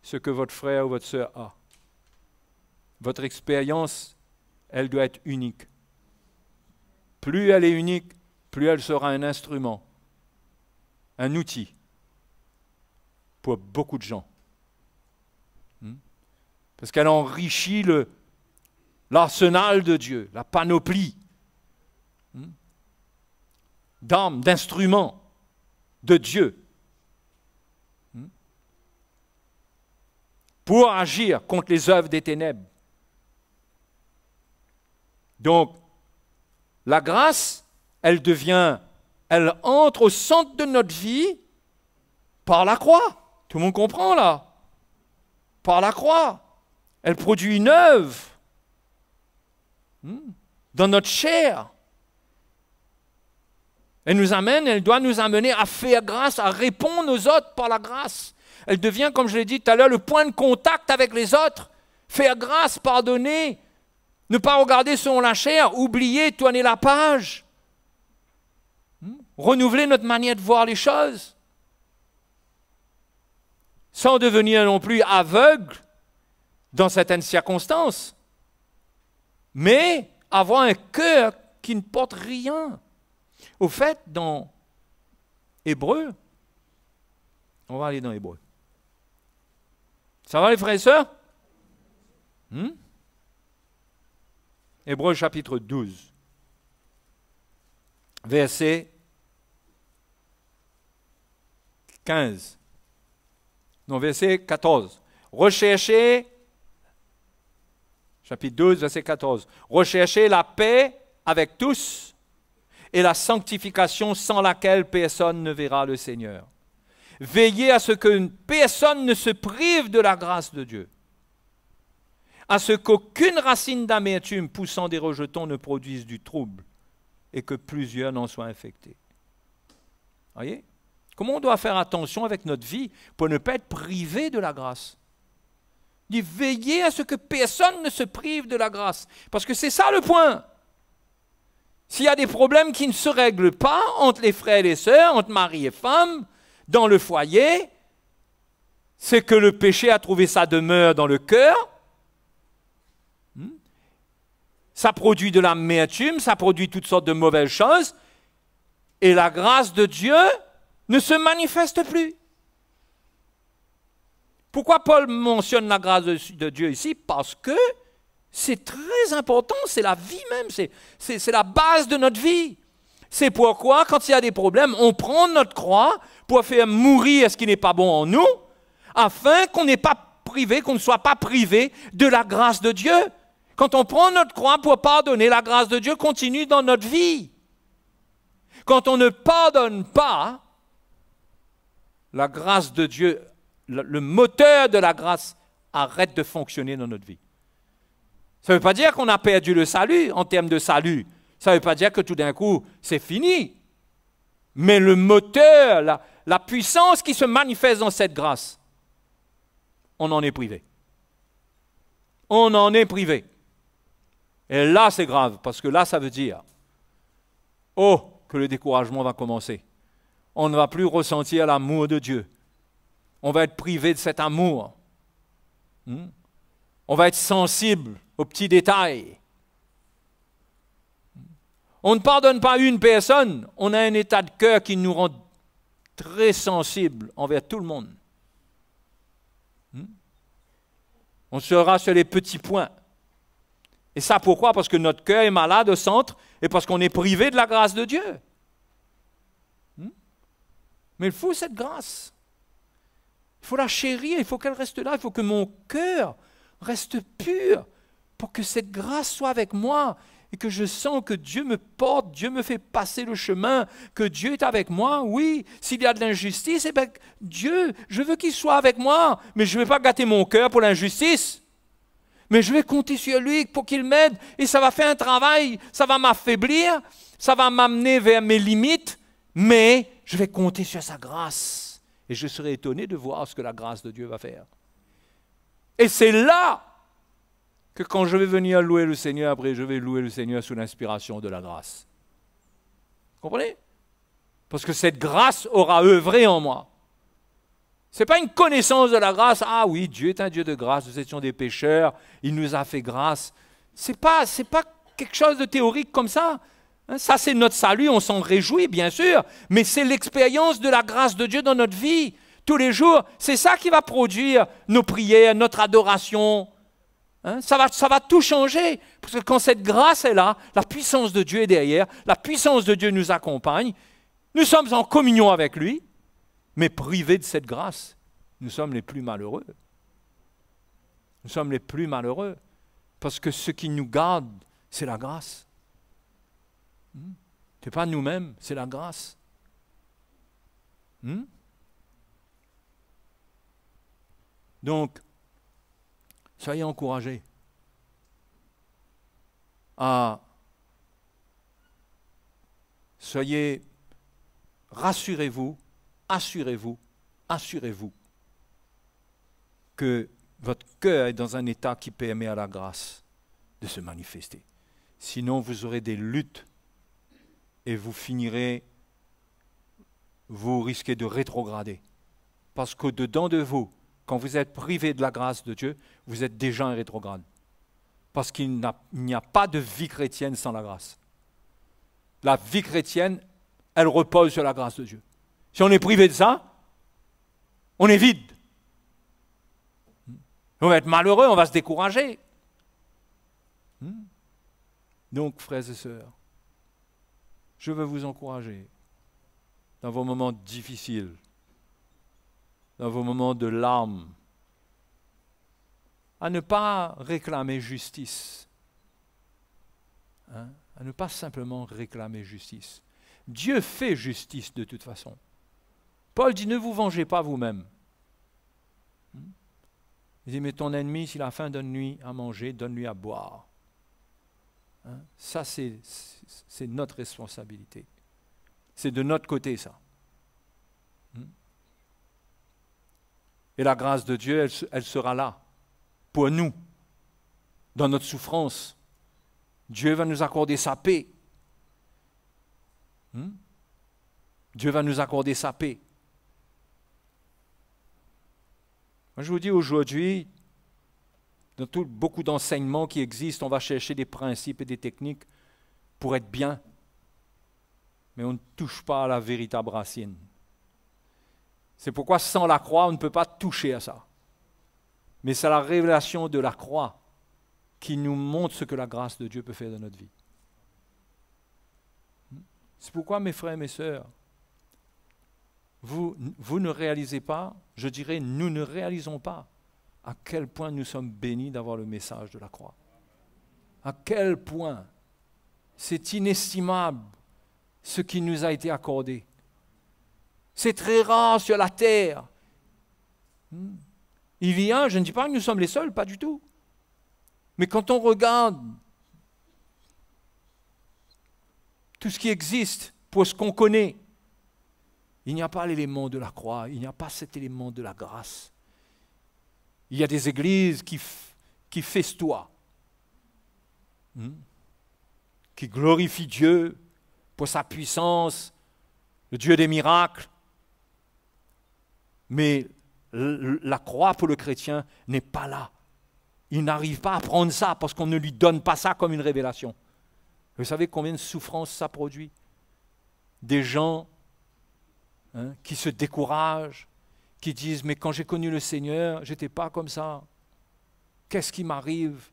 ce que votre frère ou votre sœur a. Votre expérience, elle doit être unique. Plus elle est unique, plus elle sera un instrument, un outil pour beaucoup de gens. Parce qu'elle enrichit l'arsenal de Dieu, la panoplie d'armes, d'instruments de Dieu pour agir contre les œuvres des ténèbres. Donc, la grâce, elle entre au centre de notre vie par la croix. Tout le monde comprend là? Par la croix. Elle produit une œuvre dans notre chair. Elle doit nous amener à faire grâce, à répondre aux autres par la grâce. Elle devient, comme je l'ai dit tout à l'heure, le point de contact avec les autres. Faire grâce, pardonner, ne pas regarder selon la chair, oublier, tourner la page. Renouveler notre manière de voir les choses. Sans devenir non plus aveugle dans certaines circonstances. Mais avoir un cœur qui ne porte rien. Au fait, dans Hébreux, on va aller dans Hébreux. Ça va les frères et sœurs? Hébreux chapitre 12, verset 15. Non, verset 14. Recherchez, chapitre 12, verset 14. Recherchez la paix avec tous et la sanctification sans laquelle personne ne verra le Seigneur. Veillez à ce que personne ne se prive de la grâce de Dieu, à ce qu'aucune racine d'amertume poussant des rejetons ne produise du trouble et que plusieurs n'en soient infectés. Voyez? Comment on doit faire attention avec notre vie pour ne pas être privé de la grâce? Il dit, veillez à ce que personne ne se prive de la grâce. Parce que c'est ça le point. s'il y a des problèmes qui ne se règlent pas entre les frères et les sœurs, entre mari et femme, dans le foyer, c'est que le péché a trouvé sa demeure dans le cœur. Ça produit de l'amertume, ça produit toutes sortes de mauvaises choses, et la grâce de Dieu ne se manifeste plus. Pourquoi Paul mentionne la grâce de Dieu ici? Parce que c'est très important, c'est la vie même, c'est la base de notre vie. C'est pourquoi, quand il y a des problèmes, on prend notre croix pour faire mourir ce qui n'est pas bon en nous, afin qu'on n'est pas privé, qu'on ne soit pas privé de la grâce de Dieu. Quand on prend notre croix pour pardonner, la grâce de Dieu continue dans notre vie. Quand on ne pardonne pas, la grâce de Dieu, le moteur de la grâce, arrête de fonctionner dans notre vie. Ça ne veut pas dire qu'on a perdu le salut en termes de salut. Ça ne veut pas dire que tout d'un coup, c'est fini. Mais le moteur, la puissance qui se manifeste dans cette grâce, on en est privé. On en est privé. Et là, c'est grave, parce que là, ça veut dire, oh, que le découragement va commencer. On ne va plus ressentir l'amour de Dieu. On va être privé de cet amour. On va être sensible aux petits détails. On ne pardonne pas une personne, on a un état de cœur qui nous rend très sensibles envers tout le monde. On sera sur les petits points. Et ça pourquoi? Parce que notre cœur est malade au centre et parce qu'on est privé de la grâce de Dieu. Mais il faut cette grâce. Il faut la chérir, il faut qu'elle reste là, il faut que mon cœur reste pur pour que cette grâce soit avec moi et que je sens que Dieu me porte, Dieu me fait passer le chemin, que Dieu est avec moi. Oui, s'il y a de l'injustice, eh bien, Dieu, je veux qu'il soit avec moi, mais je ne vais pas gâter mon cœur pour l'injustice. Mais je vais compter sur lui pour qu'il m'aide et ça va faire un travail, ça va m'affaiblir, ça va m'amener vers mes limites, mais je vais compter sur sa grâce et je serai étonné de voir ce que la grâce de Dieu va faire. Et c'est là que quand je vais venir louer le Seigneur, après je vais louer le Seigneur sous l'inspiration de la grâce. Vous comprenez? Parce que cette grâce aura œuvré en moi. Ce n'est pas une connaissance de la grâce. Ah oui, Dieu est un Dieu de grâce, nous étions des pécheurs, il nous a fait grâce. Ce n'est pas quelque chose de théorique comme ça. Ça, c'est notre salut, on s'en réjouit, bien sûr, mais c'est l'expérience de la grâce de Dieu dans notre vie. Tous les jours, c'est ça qui va produire nos prières, notre adoration. Ça va tout changer, parce que quand cette grâce est là, la puissance de Dieu est derrière, la puissance de Dieu nous accompagne, nous sommes en communion avec lui, mais privés de cette grâce, nous sommes les plus malheureux. Nous sommes les plus malheureux, parce que ce qui nous garde, c'est la grâce. Ce n'est pas nous-mêmes, c'est la grâce. Donc, soyez encouragés rassurez-vous, assurez-vous que votre cœur est dans un état qui permet à la grâce de se manifester. Sinon, vous aurez des luttes et vous risquez de rétrograder. Parce qu'au-dedans de vous, quand vous êtes privé de la grâce de Dieu, vous êtes déjà un rétrograde. Parce qu'il n'y a pas de vie chrétienne sans la grâce. La vie chrétienne, elle repose sur la grâce de Dieu. Si on est privé de ça, on est vide. On va être malheureux, on va se décourager. Donc, frères et sœurs, je veux vous encourager dans vos moments difficiles, dans vos moments de larmes, à ne pas réclamer justice, à ne pas simplement réclamer justice. Dieu fait justice de toute façon. Paul dit, ne vous vengez pas vous-même. Il dit, mais ton ennemi, s'il a faim, donne-lui à manger, donne-lui à boire. Ça, c'est notre responsabilité. C'est de notre côté, ça. Et la grâce de Dieu, elle sera là, pour nous, dans notre souffrance. Dieu va nous accorder sa paix. Dieu va nous accorder sa paix. Moi, je vous dis aujourd'hui, dans beaucoup d'enseignements qui existent, on va chercher des principes et des techniques pour être bien. Mais on ne touche pas à la véritable racine. C'est pourquoi sans la croix, on ne peut pas toucher à ça. Mais c'est la révélation de la croix qui nous montre ce que la grâce de Dieu peut faire dans notre vie. C'est pourquoi, mes frères et mes sœurs, vous ne réalisez pas, je dirais, nous ne réalisons pas à quel point nous sommes bénis d'avoir le message de la croix. À quel point c'est inestimable ce qui nous a été accordé. C'est très rare sur la terre. Il y a, je ne dis pas que nous sommes les seuls, pas du tout. Mais quand on regarde tout ce qui existe pour ce qu'on connaît, il n'y a pas l'élément de la croix, il n'y a pas cet élément de la grâce. Il y a des églises qui festoient, qui glorifient Dieu pour sa puissance, le Dieu des miracles. Mais la croix pour le chrétien n'est pas là. Il n'arrive pas à prendre ça parce qu'on ne lui donne pas ça comme une révélation. Vous savez combien de souffrances ça produit? Des gens qui se découragent, qui disent « Mais quand j'ai connu le Seigneur, je n'étais pas comme ça. Qu'est-ce qui m'arrive »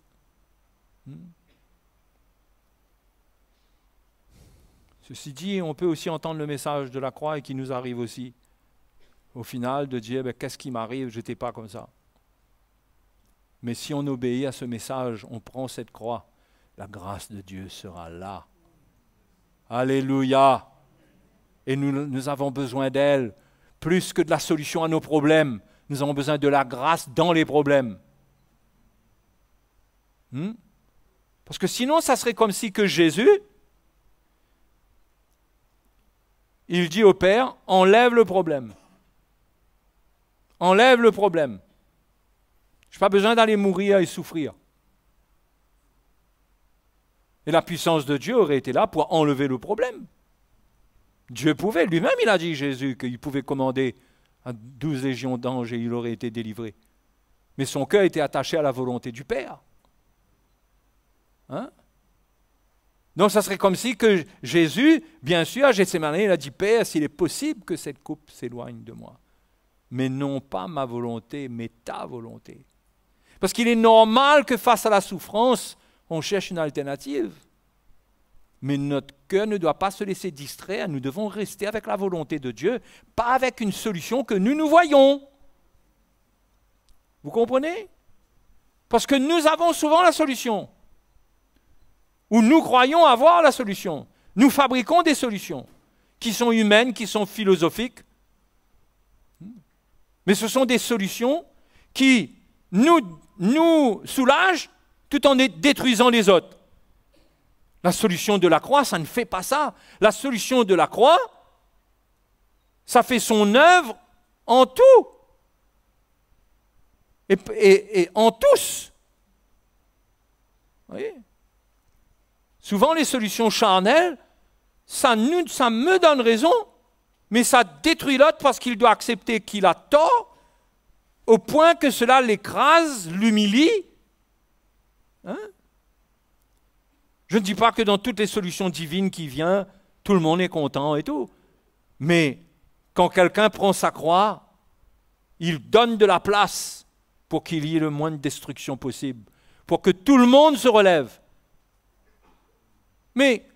Ceci dit, on peut aussi entendre le message de la croix et qui nous arrive aussi. Au final, de dire « Qu'est-ce qui m'arrive? Je n'étais pas comme ça. » Mais si on obéit à ce message, on prend cette croix, la grâce de Dieu sera là. Alléluia! Et nous avons besoin d'elle, plus que de la solution à nos problèmes. Nous avons besoin de la grâce dans les problèmes. Parce que sinon, ça serait comme si que Jésus, il dit au Père, enlève le problème. Enlève le problème. Je n'ai pas besoin d'aller mourir et souffrir. Et la puissance de Dieu aurait été là pour enlever le problème. Dieu pouvait, lui-même il a dit, Jésus, qu'il pouvait commander à 12 légions d'anges et il aurait été délivré. Mais son cœur était attaché à la volonté du Père. Donc ça serait comme si que Jésus, bien sûr, à Gethsémani, il a dit, Père, s'il est possible que cette coupe s'éloigne de moi. Mais non pas ma volonté, mais ta volonté. Parce qu'il est normal que face à la souffrance, on cherche une alternative. Mais notre cœur ne doit pas se laisser distraire. Nous devons rester avec la volonté de Dieu, pas avec une solution que nous voyons. Vous comprenez? Parce que nous avons souvent la solution. Ou nous croyons avoir la solution. Nous fabriquons des solutions qui sont humaines, qui sont philosophiques. Mais ce sont des solutions qui nous soulagent tout en détruisant les autres. La solution de la croix, ça ne fait pas ça. La solution de la croix, ça fait son œuvre en tout. Et en tous. Vous voyez? Souvent, les solutions charnelles, ça me donne raison, mais ça détruit l'autre parce qu'il doit accepter qu'il a tort, au point que cela l'écrase, l'humilie. Je ne dis pas que dans toutes les solutions divines qui viennent, tout le monde est content et tout. Mais quand quelqu'un prend sa croix, il donne de la place pour qu'il y ait le moins de destruction possible, pour que tout le monde se relève. Mais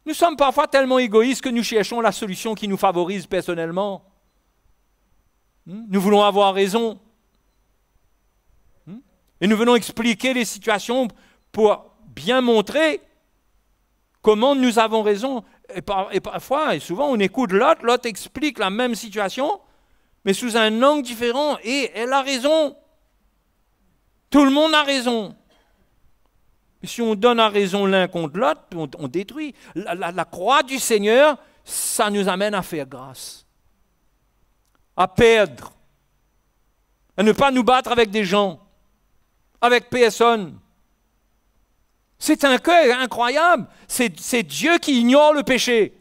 nous sommes parfois tellement égoïstes que nous cherchons la solution qui nous favorise personnellement. Nous voulons avoir raison. Et nous venons expliquer les situations pour bien montrer comment nous avons raison. Et parfois, et souvent, on écoute l'autre, l'autre explique la même situation, mais sous un angle différent, et elle a raison. Tout le monde a raison. Et si on donne à raison l'un contre l'autre, on détruit. La croix du Seigneur, ça nous amène à faire grâce, à perdre, à ne pas nous battre avec des gens, avec personne. C'est un cœur incroyable. C'est Dieu qui ignore le péché.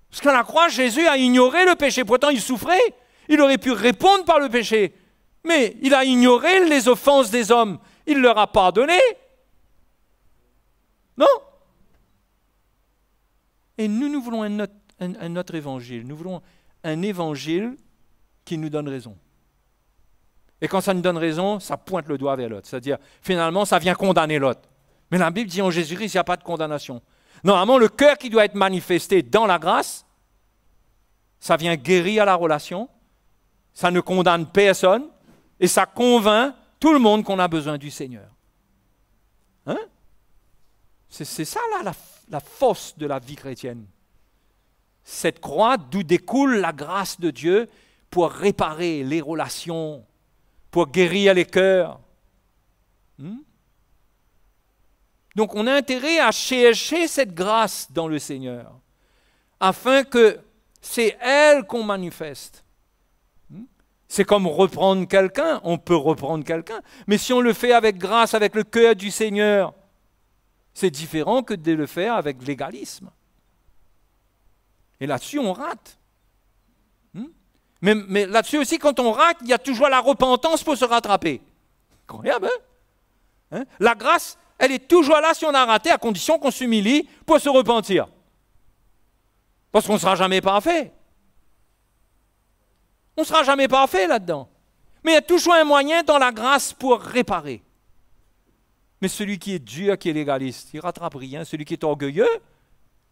Parce qu'à la croix, Jésus a ignoré le péché. Pourtant, il souffrait. Il aurait pu répondre par le péché. Mais il a ignoré les offenses des hommes. Il leur a pardonné. Non? Et nous voulons un autre évangile. Nous voulons un évangile qui nous donne raison. Et quand ça nous donne raison, ça pointe le doigt vers l'autre. C'est-à-dire, finalement, ça vient condamner l'autre. Mais la Bible dit en Jésus-Christ, il n'y a pas de condamnation. Normalement, le cœur qui doit être manifesté dans la grâce, ça vient guérir la relation, ça ne condamne personne, et ça convainc tout le monde qu'on a besoin du Seigneur. Hein? C'est ça là, la force de la vie chrétienne. Cette croix d'où découle la grâce de Dieu pour réparer les relations, pour guérir les cœurs. Donc on a intérêt à chercher cette grâce dans le Seigneur, afin que c'est elle qu'on manifeste. C'est comme reprendre quelqu'un, on peut reprendre quelqu'un, mais si on le fait avec grâce, avec le cœur du Seigneur, c'est différent que de le faire avec l'égalisme. Et là-dessus, on rate. Mais là-dessus aussi, quand on rate, il y a toujours la repentance pour se rattraper. Incroyable, hein? La grâce, elle est toujours là si on a raté, à condition qu'on s'humilie pour se repentir. Parce qu'on ne sera jamais parfait. On ne sera jamais parfait là-dedans. Mais il y a toujours un moyen dans la grâce pour réparer. Mais celui qui est dur, qui est légaliste, il ne rattrape rien. Celui qui est orgueilleux,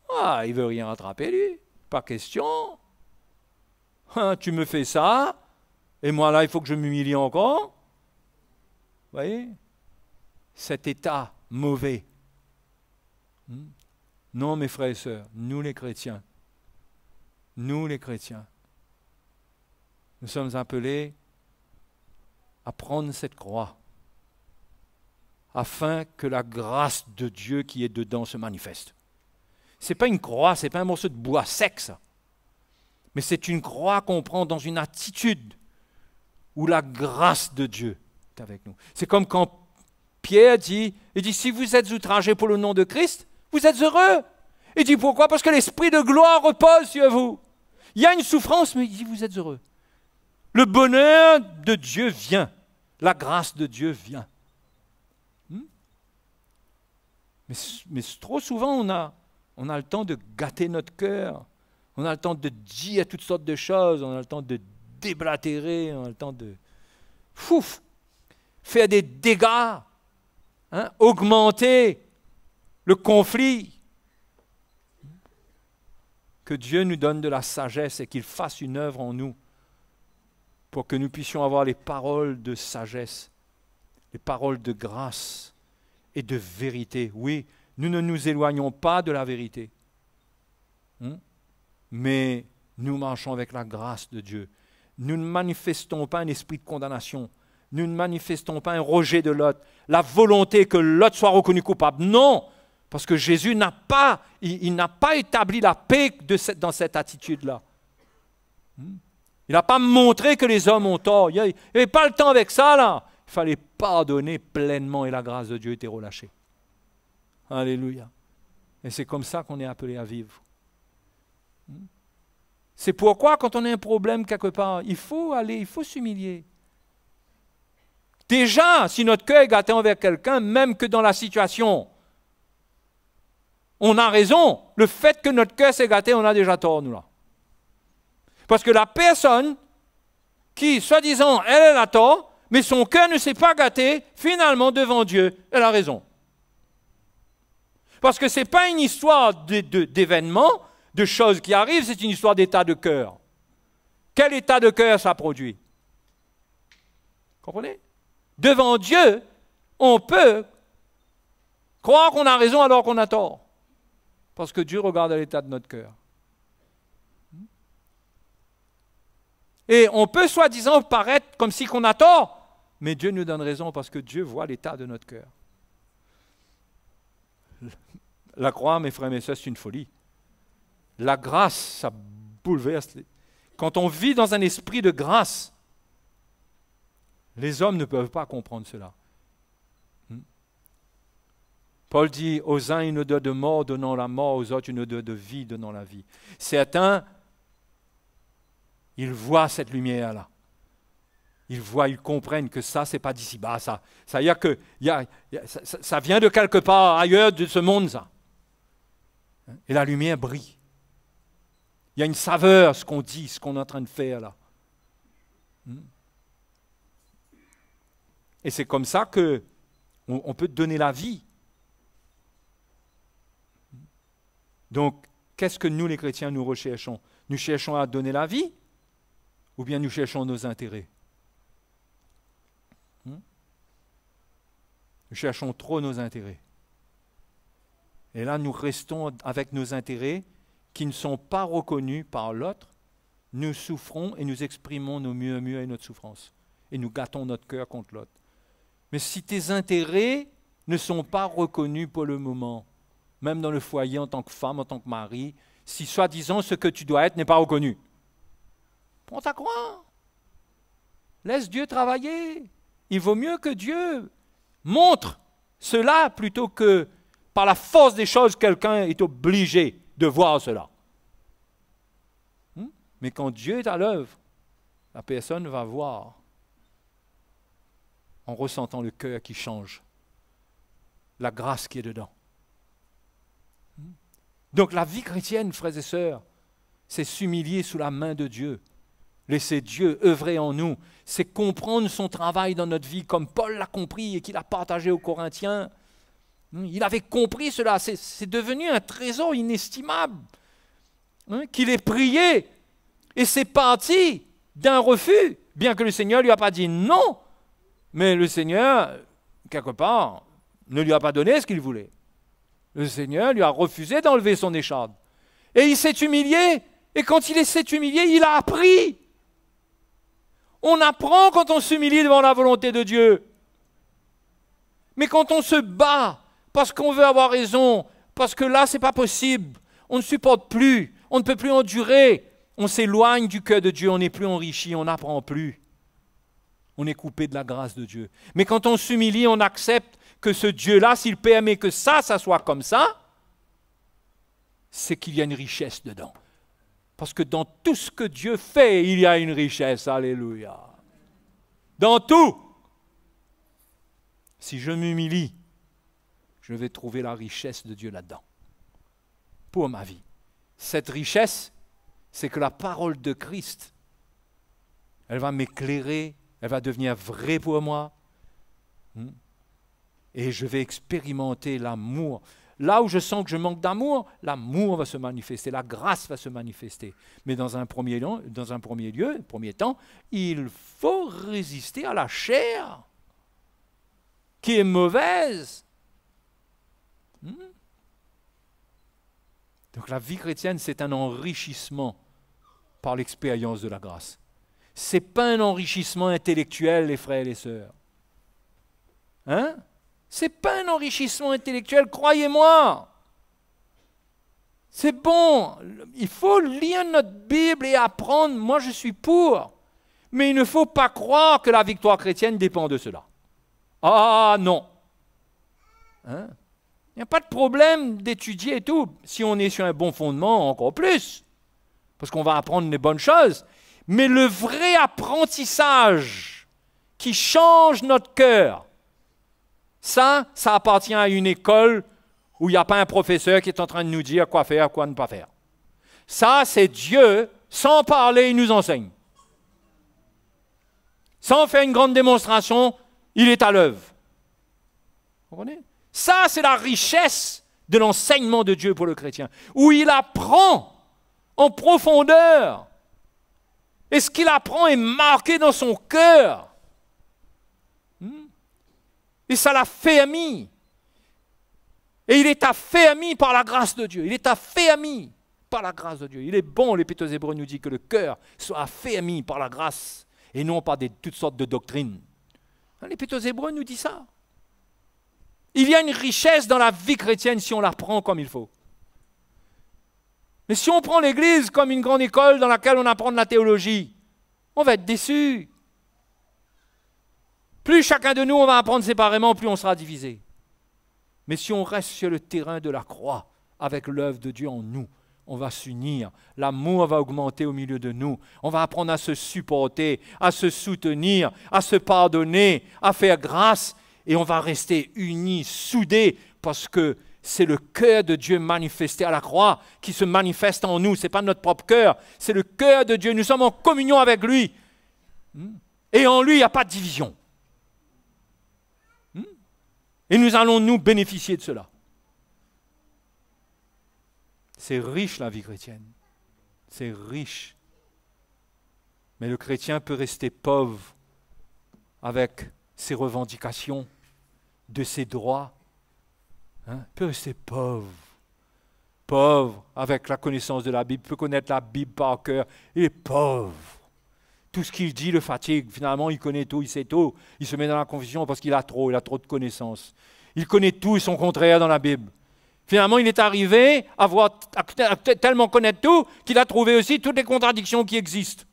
il ne veut rien rattraper, lui. Pas question. Tu me fais ça, et moi là, il faut que je m'humilie encore. Vous voyez? Cet état mauvais. Non, mes frères et sœurs, nous les chrétiens, nous sommes appelés à prendre cette croix afin que la grâce de Dieu qui est dedans se manifeste. Ce n'est pas une croix, ce n'est pas un morceau de bois sec, ça. Mais c'est une croix qu'on prend dans une attitude où la grâce de Dieu est avec nous. C'est comme quand Pierre dit, si vous êtes outragés pour le nom de Christ, vous êtes heureux. Il dit pourquoi? Parce que l'Esprit de gloire repose sur vous. Il y a une souffrance, mais il dit vous êtes heureux. Le bonheur de Dieu vient. La grâce de Dieu vient. Mais trop souvent, on a le temps de gâter notre cœur. On a le temps de dire toutes sortes de choses. On a le temps de déblatérer. On a le temps de faire des dégâts. Augmenter le conflit. Que Dieu nous donne de la sagesse et qu'il fasse une œuvre en nous pour que nous puissions avoir les paroles de sagesse, les paroles de grâce et de vérité. Oui, nous ne nous éloignons pas de la vérité, mais nous marchons avec la grâce de Dieu. Nous ne manifestons pas un esprit de condamnation. Nous ne manifestons pas un rejet de l'autre, la volonté que l'autre soit reconnu coupable. Non, parce que Jésus n'a pas établi la paix dans cette attitude-là. Il n'a pas montré que les hommes ont tort. Il n'y avait pas le temps avec ça, là. Il fallait pardonner pleinement et la grâce de Dieu était relâchée. Alléluia. Et c'est comme ça qu'on est appelé à vivre. C'est pourquoi, quand on a un problème quelque part, il faut s'humilier. Déjà, si notre cœur est gâté envers quelqu'un, même que dans la situation, on a raison. Le fait que notre cœur s'est gâté, on a déjà tort, nous, là. Parce que la personne qui, soi-disant, elle a tort, mais son cœur ne s'est pas gâté, finalement, devant Dieu, elle a raison. Parce que ce n'est pas une histoire d'événements, de choses qui arrivent, c'est une histoire d'état de cœur. Quel état de cœur ça produit? Comprenez? Devant Dieu, on peut croire qu'on a raison alors qu'on a tort. Parce que Dieu regarde à l'état de notre cœur. Et on peut soi-disant paraître comme si qu'on a tort, mais Dieu nous donne raison parce que Dieu voit l'état de notre cœur. La croix, mes frères et mes sœurs, c'est une folie. La grâce, ça bouleverse. Quand on vit dans un esprit de grâce, les hommes ne peuvent pas comprendre cela. Paul dit, aux uns une odeur de mort donnant la mort, aux autres une odeur de vie donnant la vie. Certains, ils voient cette lumière-là. Ils voient, ils comprennent que ça, c'est pas d'ici-bas, ça. Ça vient de quelque part ailleurs de ce monde, ça. Et la lumière brille. Il y a une saveur, ce qu'on dit, ce qu'on est en train de faire là. Et c'est comme ça qu'on peut donner la vie. Donc, qu'est-ce que nous, les chrétiens, nous recherchons? Nous cherchons à donner la vie ou bien nous cherchons nos intérêts? Nous cherchons trop nos intérêts. Et là, nous restons avec nos intérêts qui ne sont pas reconnus par l'autre. Nous souffrons et nous exprimons nos mieux et notre souffrance. Et nous gâtons notre cœur contre l'autre. Mais si tes intérêts ne sont pas reconnus pour le moment, même dans le foyer en tant que femme, en tant que mari, si soi-disant ce que tu dois être n'est pas reconnu, prends ta croix. Laisse Dieu travailler. Il vaut mieux que Dieu montre cela plutôt que par la force des choses, quelqu'un est obligé de voir cela. Mais quand Dieu est à l'œuvre, la personne va voir en ressentant le cœur qui change, la grâce qui est dedans. Donc la vie chrétienne, frères et sœurs, c'est s'humilier sous la main de Dieu. Laisser Dieu œuvrer en nous. C'est comprendre son travail dans notre vie comme Paul l'a compris et qu'il a partagé aux Corinthiens. Il avait compris cela. C'est devenu un trésor inestimable. Qu'il ait prié. Et c'est parti d'un refus. Bien que le Seigneur ne lui a pas dit non. Mais le Seigneur, quelque part, ne lui a pas donné ce qu'il voulait. Le Seigneur lui a refusé d'enlever son écharpe. Et il s'est humilié. Et quand s'est humilié, il a appris. On apprend quand on s'humilie devant la volonté de Dieu. Mais quand on se bat parce qu'on veut avoir raison, parce que là, ce n'est pas possible, on ne supporte plus, on ne peut plus endurer, on s'éloigne du cœur de Dieu, on n'est plus enrichi, on n'apprend plus. On est coupé de la grâce de Dieu. Mais quand on s'humilie, on accepte que ce Dieu-là, s'il permet que ça soit comme ça, c'est qu'il y a une richesse dedans. Parce que dans tout ce que Dieu fait, il y a une richesse. Alléluia. Dans tout. Si je m'humilie, je vais trouver la richesse de Dieu là-dedans. Pour ma vie. Cette richesse, c'est que la parole de Christ, elle va m'éclairer, elle va devenir vraie pour moi. Et je vais expérimenter l'amour. Là où je sens que je manque d'amour, l'amour va se manifester, la grâce va se manifester. Mais dans un premier temps, il faut résister à la chair, qui est mauvaise. Donc la vie chrétienne, c'est un enrichissement par l'expérience de la grâce. Ce n'est pas un enrichissement intellectuel, les frères et les sœurs. Ce n'est pas un enrichissement intellectuel, croyez-moi. C'est bon, il faut lire notre Bible et apprendre, moi je suis pour. Mais il ne faut pas croire que la victoire chrétienne dépend de cela. Ah non. Il n'y a pas de problème d'étudier et tout. Si on est sur un bon fondement, encore plus. Parce qu'on va apprendre les bonnes choses. Mais le vrai apprentissage qui change notre cœur, ça appartient à une école où il n'y a pas un professeur qui est en train de nous dire quoi faire, quoi ne pas faire. Ça, c'est Dieu, sans parler, il nous enseigne. Sans faire une grande démonstration, il est à l'œuvre. Vous comprenez? Ça, c'est la richesse de l'enseignement de Dieu pour le chrétien, où il apprend en profondeur. Et ce qu'il apprend est marqué dans son cœur. Et ça l'a fait ami. Et il est affermi par la grâce de Dieu. Il est affermi par la grâce de Dieu. Il est bon, l'Épître aux Hébreux nous dit que le cœur soit affermi par la grâce et non par toutes sortes de doctrines. L'Épître aux Hébreux nous dit ça. Il y a une richesse dans la vie chrétienne si on la prend comme il faut. Mais si on prend l'Église comme une grande école dans laquelle on apprend de la théologie, on va être déçu. Plus chacun de nous, on va apprendre séparément, plus on sera divisé. Mais si on reste sur le terrain de la croix, avec l'œuvre de Dieu en nous, on va s'unir. L'amour va augmenter au milieu de nous. On va apprendre à se supporter, à se soutenir, à se pardonner, à faire grâce. Et on va rester unis, soudés, parce que c'est le cœur de Dieu manifesté à la croix qui se manifeste en nous. Ce n'est pas notre propre cœur, c'est le cœur de Dieu. Nous sommes en communion avec lui. Et en lui, il n'y a pas de division. Et nous allons nous bénéficier de cela. C'est riche la vie chrétienne. C'est riche. Mais le chrétien peut rester pauvre avec ses revendications, de ses droits. Il peut rester pauvre. Pauvre avec la connaissance de la Bible. Il peut connaître la Bible par cœur. Il est pauvre. Tout ce qu'il dit le fatigue. Finalement, il connaît tout, il sait tout. Il se met dans la confusion parce qu'il a trop de connaissances. Il connaît tout et son contraire dans la Bible. Finalement, il est arrivé à tellement connaître tout qu'il a trouvé aussi toutes les contradictions qui existent.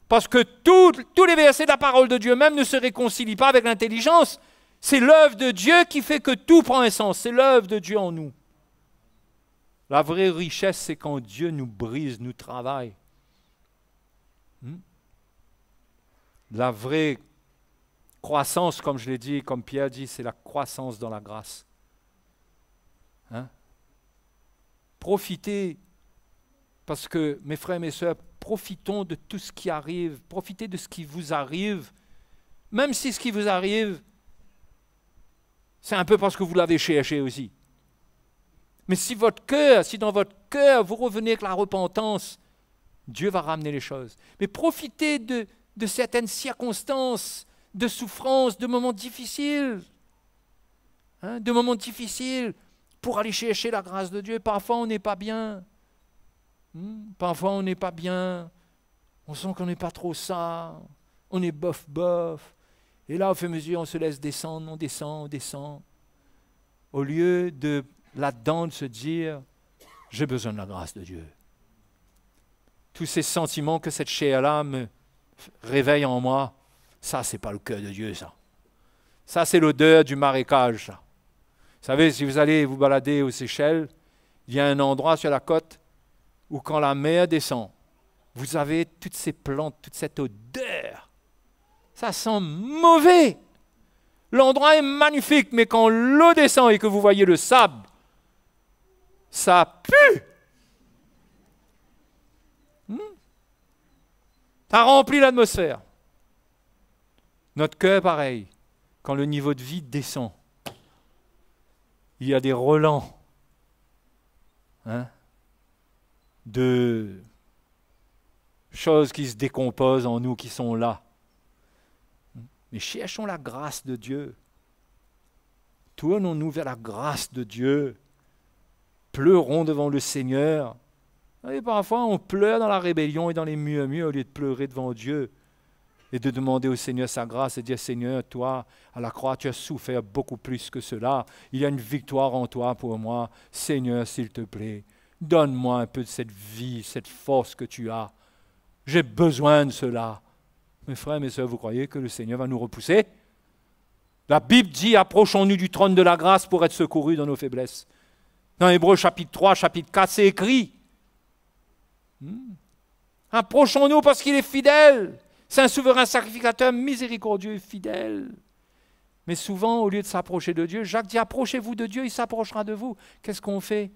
Parce que tous les versets de la parole de Dieu même ne se réconcilient pas avec l'intelligence. C'est l'œuvre de Dieu qui fait que tout prend un sens. C'est l'œuvre de Dieu en nous. La vraie richesse, c'est quand Dieu nous brise, nous travaille. La vraie croissance, comme je l'ai dit, comme Pierre dit, c'est la croissance dans la grâce. Profitez, parce que mes frères et mes sœurs, profitons de tout ce qui arrive, profitez de ce qui vous arrive, même si ce qui vous arrive, c'est un peu parce que vous l'avez cherché aussi. Mais si dans votre cœur, vous revenez avec la repentance, Dieu va ramener les choses. Mais profitez de certaines circonstances, de souffrances, de moments difficiles. De moments difficiles pour aller chercher la grâce de Dieu. Parfois, on n'est pas bien. Parfois, on n'est pas bien. On sent qu'on n'est pas trop ça. On est bof. Et là, au fur et à mesure, on se laisse descendre, on descend. Au lieu de, là-dedans, de se dire, j'ai besoin de la grâce de Dieu. Tous ces sentiments que cette chair-là me réveille en moi, ça, c'est pas le cœur de Dieu, ça. Ça, c'est l'odeur du marécage, ça. Vous savez, si vous allez vous balader aux Seychelles, il y a un endroit sur la côte où quand la mer descend, vous avez toutes ces plantes, toute cette odeur. Ça sent mauvais. L'endroit est magnifique, mais quand l'eau descend et que vous voyez le sable, ça pue. Ça remplit l'atmosphère. Notre cœur, pareil, quand le niveau de vie descend, il y a des relents de choses qui se décomposent en nous, qui sont là. Mais cherchons la grâce de Dieu. Tournons-nous vers la grâce de Dieu. Pleurons devant le Seigneur. Et parfois, on pleure dans la rébellion et dans les murmures au lieu de pleurer devant Dieu et de demander au Seigneur sa grâce et dire, Seigneur, toi, à la croix, tu as souffert beaucoup plus que cela. Il y a une victoire en toi pour moi. Seigneur, s'il te plaît, donne-moi un peu de cette vie, cette force que tu as. J'ai besoin de cela. Mes frères, mes sœurs, vous croyez que le Seigneur va nous repousser? La Bible dit, approchons-nous du trône de la grâce pour être secourus dans nos faiblesses. Dans Hébreux chapitre 3, chapitre 4, c'est écrit. Approchons-nous parce qu'il est fidèle. C'est un souverain sacrificateur miséricordieux et fidèle. Mais souvent, au lieu de s'approcher de Dieu, Jacques dit, approchez-vous de Dieu, il s'approchera de vous. Qu'est-ce qu'on fait?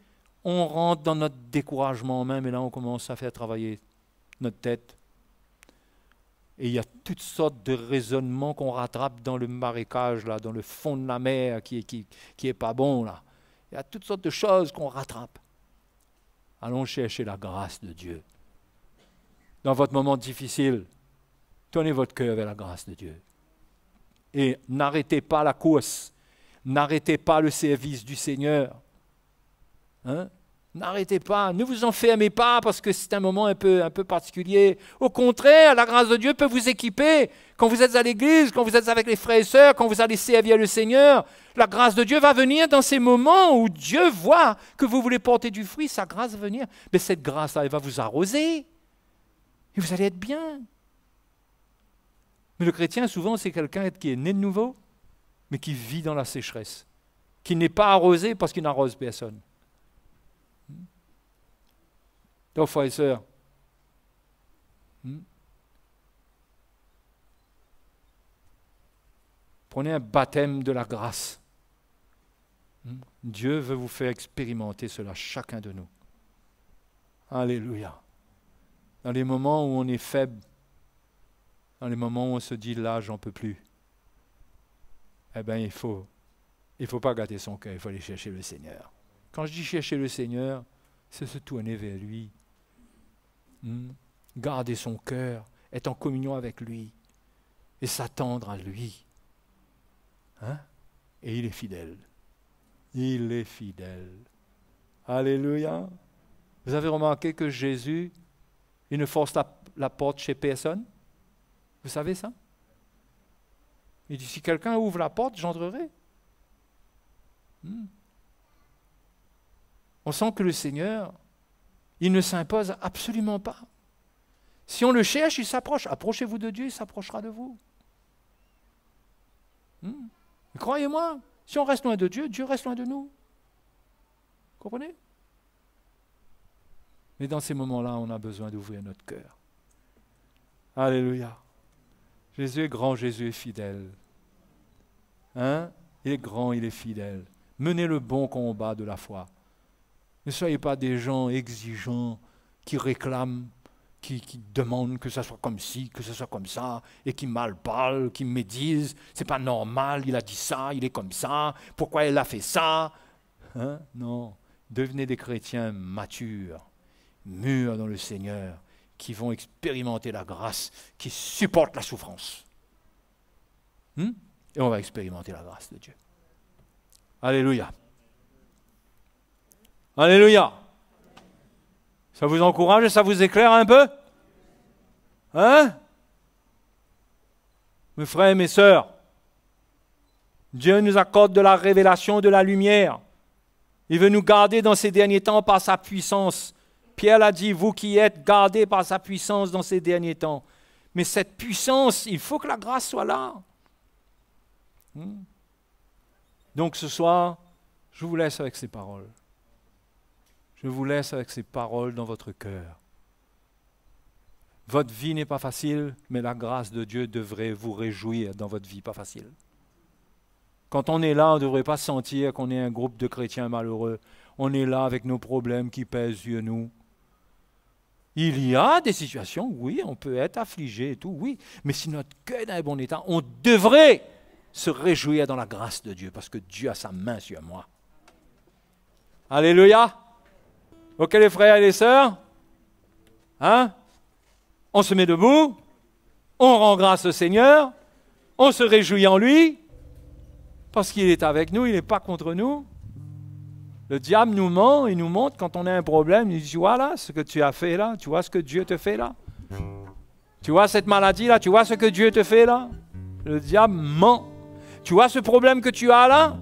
On rentre dans notre découragement même et là, on commence à faire travailler notre tête. Et il y a toutes sortes de raisonnements qu'on rattrape dans le marécage, là, dans le fond de la mer qui est pas bon. Là. Il y a toutes sortes de choses qu'on rattrape. Allons chercher la grâce de Dieu. Dans votre moment difficile, tournez votre cœur vers la grâce de Dieu. Et n'arrêtez pas la course. N'arrêtez pas le service du Seigneur. N'arrêtez pas, ne vous enfermez pas parce que c'est un moment un peu particulier. Au contraire, la grâce de Dieu peut vous équiper. Quand vous êtes à l'église, quand vous êtes avec les frères et sœurs, quand vous allez servir le Seigneur, la grâce de Dieu va venir dans ces moments où Dieu voit que vous voulez porter du fruit, sa grâce va venir. Mais cette grâce-là, elle va vous arroser. Et vous allez être bien. Mais le chrétien, souvent, c'est quelqu'un qui est né de nouveau, mais qui vit dans la sécheresse, qui n'est pas arrosé parce qu'il n'arrose personne. Donc, frères et sœurs, prenez un baptême de la grâce. Dieu veut vous faire expérimenter cela, chacun de nous. Alléluia. Dans les moments où on est faible, dans les moments où on se dit là, j'en peux plus, eh bien, il ne faut pas gâter son cœur, il faut aller chercher le Seigneur. Quand je dis chercher le Seigneur, c'est se tourner vers lui. Garder son cœur, être en communion avec lui et s'attendre à lui. Et il est fidèle. Il est fidèle. Alléluia. Vous avez remarqué que Jésus, il ne force la porte chez personne? Vous savez ça? Il dit, si quelqu'un ouvre la porte, j'entrerai. On sent que le Seigneur, il ne s'impose absolument pas. Si on le cherche, il s'approche. Approchez-vous de Dieu, il s'approchera de vous. Croyez-moi, si on reste loin de Dieu, Dieu reste loin de nous. Comprenez? Mais dans ces moments-là, on a besoin d'ouvrir notre cœur. Alléluia. Jésus est grand, Jésus est fidèle. Il est grand, il est fidèle. Menez le bon combat de la foi. Ne soyez pas des gens exigeants qui réclament, qui demandent que ça soit comme ci, que ça soit comme ça, et qui mal parlent, qui médisent. C'est pas normal, il a dit ça, il est comme ça, pourquoi il a fait ça? Non, devenez des chrétiens matures, mûrs dans le Seigneur, qui vont expérimenter la grâce, qui supportent la souffrance. Et on va expérimenter la grâce de Dieu. Alléluia. Alléluia. Ça vous encourage et ça vous éclaire un peu? Mes frères et mes sœurs, Dieu nous accorde de la révélation, de la lumière. Il veut nous garder dans ces derniers temps par sa puissance. Pierre l'a dit, vous qui êtes gardés par sa puissance dans ces derniers temps. Mais cette puissance, il faut que la grâce soit là. Donc ce soir, je vous laisse avec ces paroles. Je vous laisse avec ces paroles dans votre cœur. Votre vie n'est pas facile, mais la grâce de Dieu devrait vous réjouir dans votre vie pas facile. Quand on est là, on ne devrait pas sentir qu'on est un groupe de chrétiens malheureux. On est là avec nos problèmes qui pèsent sur nous. Il y a des situations, oui, on peut être affligé et tout, oui. Mais si notre cœur est dans un bon état, on devrait se réjouir dans la grâce de Dieu, parce que Dieu a sa main sur moi. Alléluia. Ok les frères et les sœurs, on se met debout, on rend grâce au Seigneur, on se réjouit en lui, parce qu'il est avec nous, il n'est pas contre nous. Le diable nous ment, il nous montre quand on a un problème, il dit, tu vois là, ce que tu as fait là, tu vois ce que Dieu te fait là, tu vois cette maladie là, tu vois ce que Dieu te fait là. Le diable ment. Tu vois ce problème que tu as là,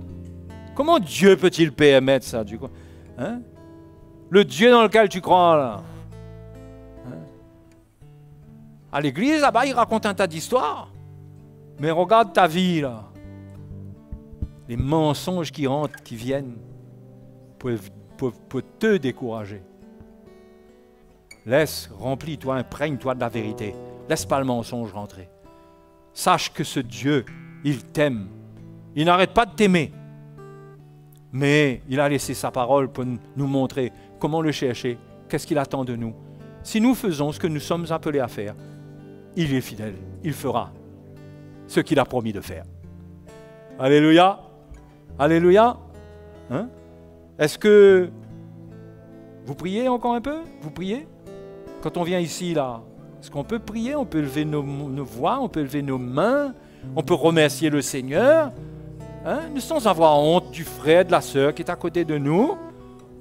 comment Dieu peut-il permettre ça? Le Dieu dans lequel tu crois là. À l'église, là-bas, il raconte un tas d'histoires. Mais regarde ta vie là. Les mensonges qui rentrent, qui viennent, peuvent te décourager. Laisse, remplis-toi, imprègne-toi de la vérité. Laisse pas le mensonge rentrer. Sache que ce Dieu, il t'aime. Il n'arrête pas de t'aimer. Mais il a laissé sa parole pour nous montrer comment le chercher, qu'est-ce qu'il attend de nous. Si nous faisons ce que nous sommes appelés à faire, il est fidèle, il fera ce qu'il a promis de faire. Alléluia. Alléluia. Est-ce que vous priez encore un peu? Vous priez? Quand on vient ici, là, est-ce qu'on peut prier? On peut lever nos voix, on peut lever nos mains, on peut remercier le Seigneur, sans avoir honte du frère, de la sœur qui est à côté de nous.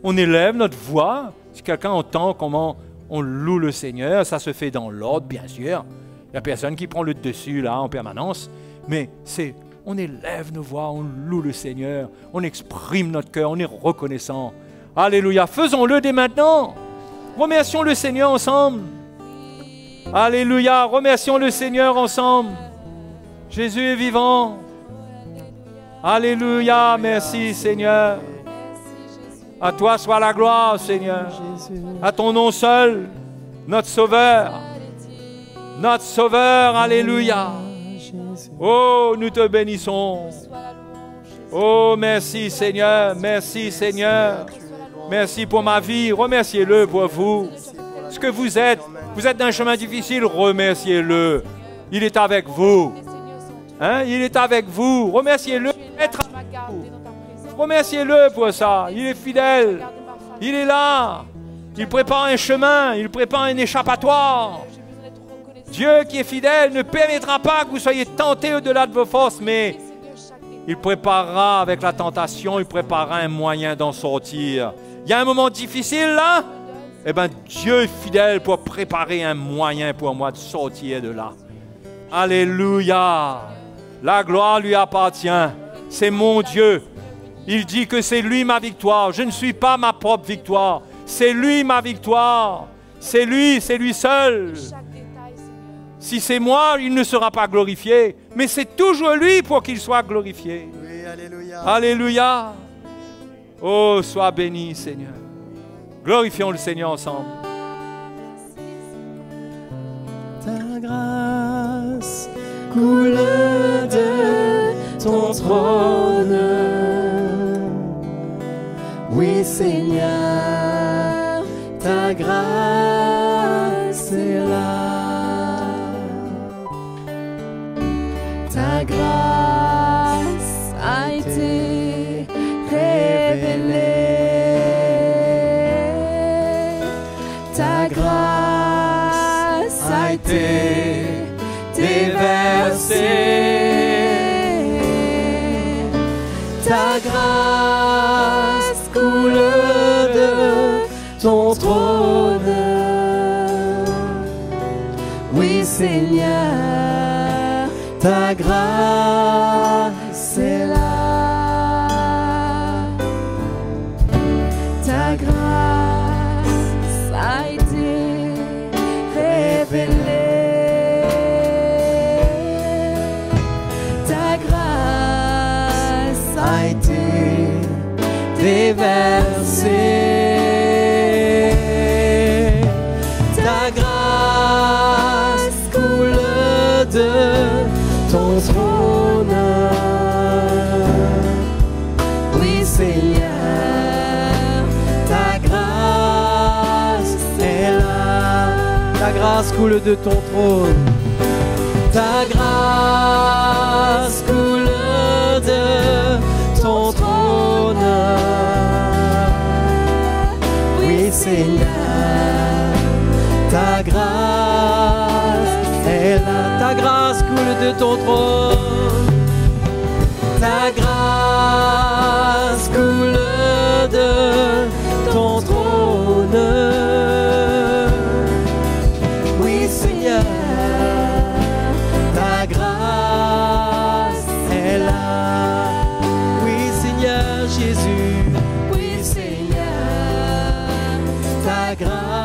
On élève notre voix. Si quelqu'un entend comment on loue le Seigneur, ça se fait dans l'ordre, bien sûr. Il n'y a personne qui prend le dessus, là, en permanence. Mais on élève nos voix, on loue le Seigneur, on exprime notre cœur, on est reconnaissant. Alléluia. Faisons-le dès maintenant. Remercions le Seigneur ensemble. Alléluia. Remercions le Seigneur ensemble. Jésus est vivant. Alléluia, merci Seigneur. À toi soit la gloire, Seigneur. À ton nom seul, notre Sauveur. Notre Sauveur, alléluia. Oh, nous te bénissons. Oh, merci Seigneur, merci Seigneur. Merci pour ma vie, remerciez-le pour vous. Ce que vous êtes dans un chemin difficile, remerciez-le. Il est avec vous. Hein? Il est avec vous. Remerciez-le. Remerciez-le pour ça. Il est fidèle. Il est là. Il prépare un chemin. Il prépare un échappatoire. Dieu qui est fidèle ne permettra pas que vous soyez tentés au-delà de vos forces, mais il préparera avec la tentation, il préparera un moyen d'en sortir. Il y a un moment difficile là, eh bien Dieu est fidèle pour préparer un moyen pour moi de sortir de là. Alléluia. La gloire lui appartient. C'est mon Dieu. Il dit que c'est lui ma victoire. Je ne suis pas ma propre victoire. C'est lui ma victoire. C'est lui seul. Si c'est moi, il ne sera pas glorifié. Mais c'est toujours lui pour qu'il soit glorifié. Oui, alléluia. Alléluia. Oh, sois béni, Seigneur. Glorifions le Seigneur ensemble. Ta grâce coule de ton trône. Oui, Seigneur, ta grâce est là. Ta grâce a été révélée. Ta grâce a été déversée. Ta grâce coule de ton trône. Oui, Seigneur, ta grâce est là. Ta grâce a été révélée. Ta grâce a été déversée. Ta grâce coule de ton trône. Oui, Seigneur, ta grâce est là. Ta grâce coule de ton trône. Ta grâce coule de ton trône. Oui, Seigneur, ta grâce est là. Ta grâce coule de ton trône. Ta grâce coule de ton trône. Oui, Seigneur, ta grâce est là. Oui, Seigneur Jésus. Oui, Seigneur, ta grâce.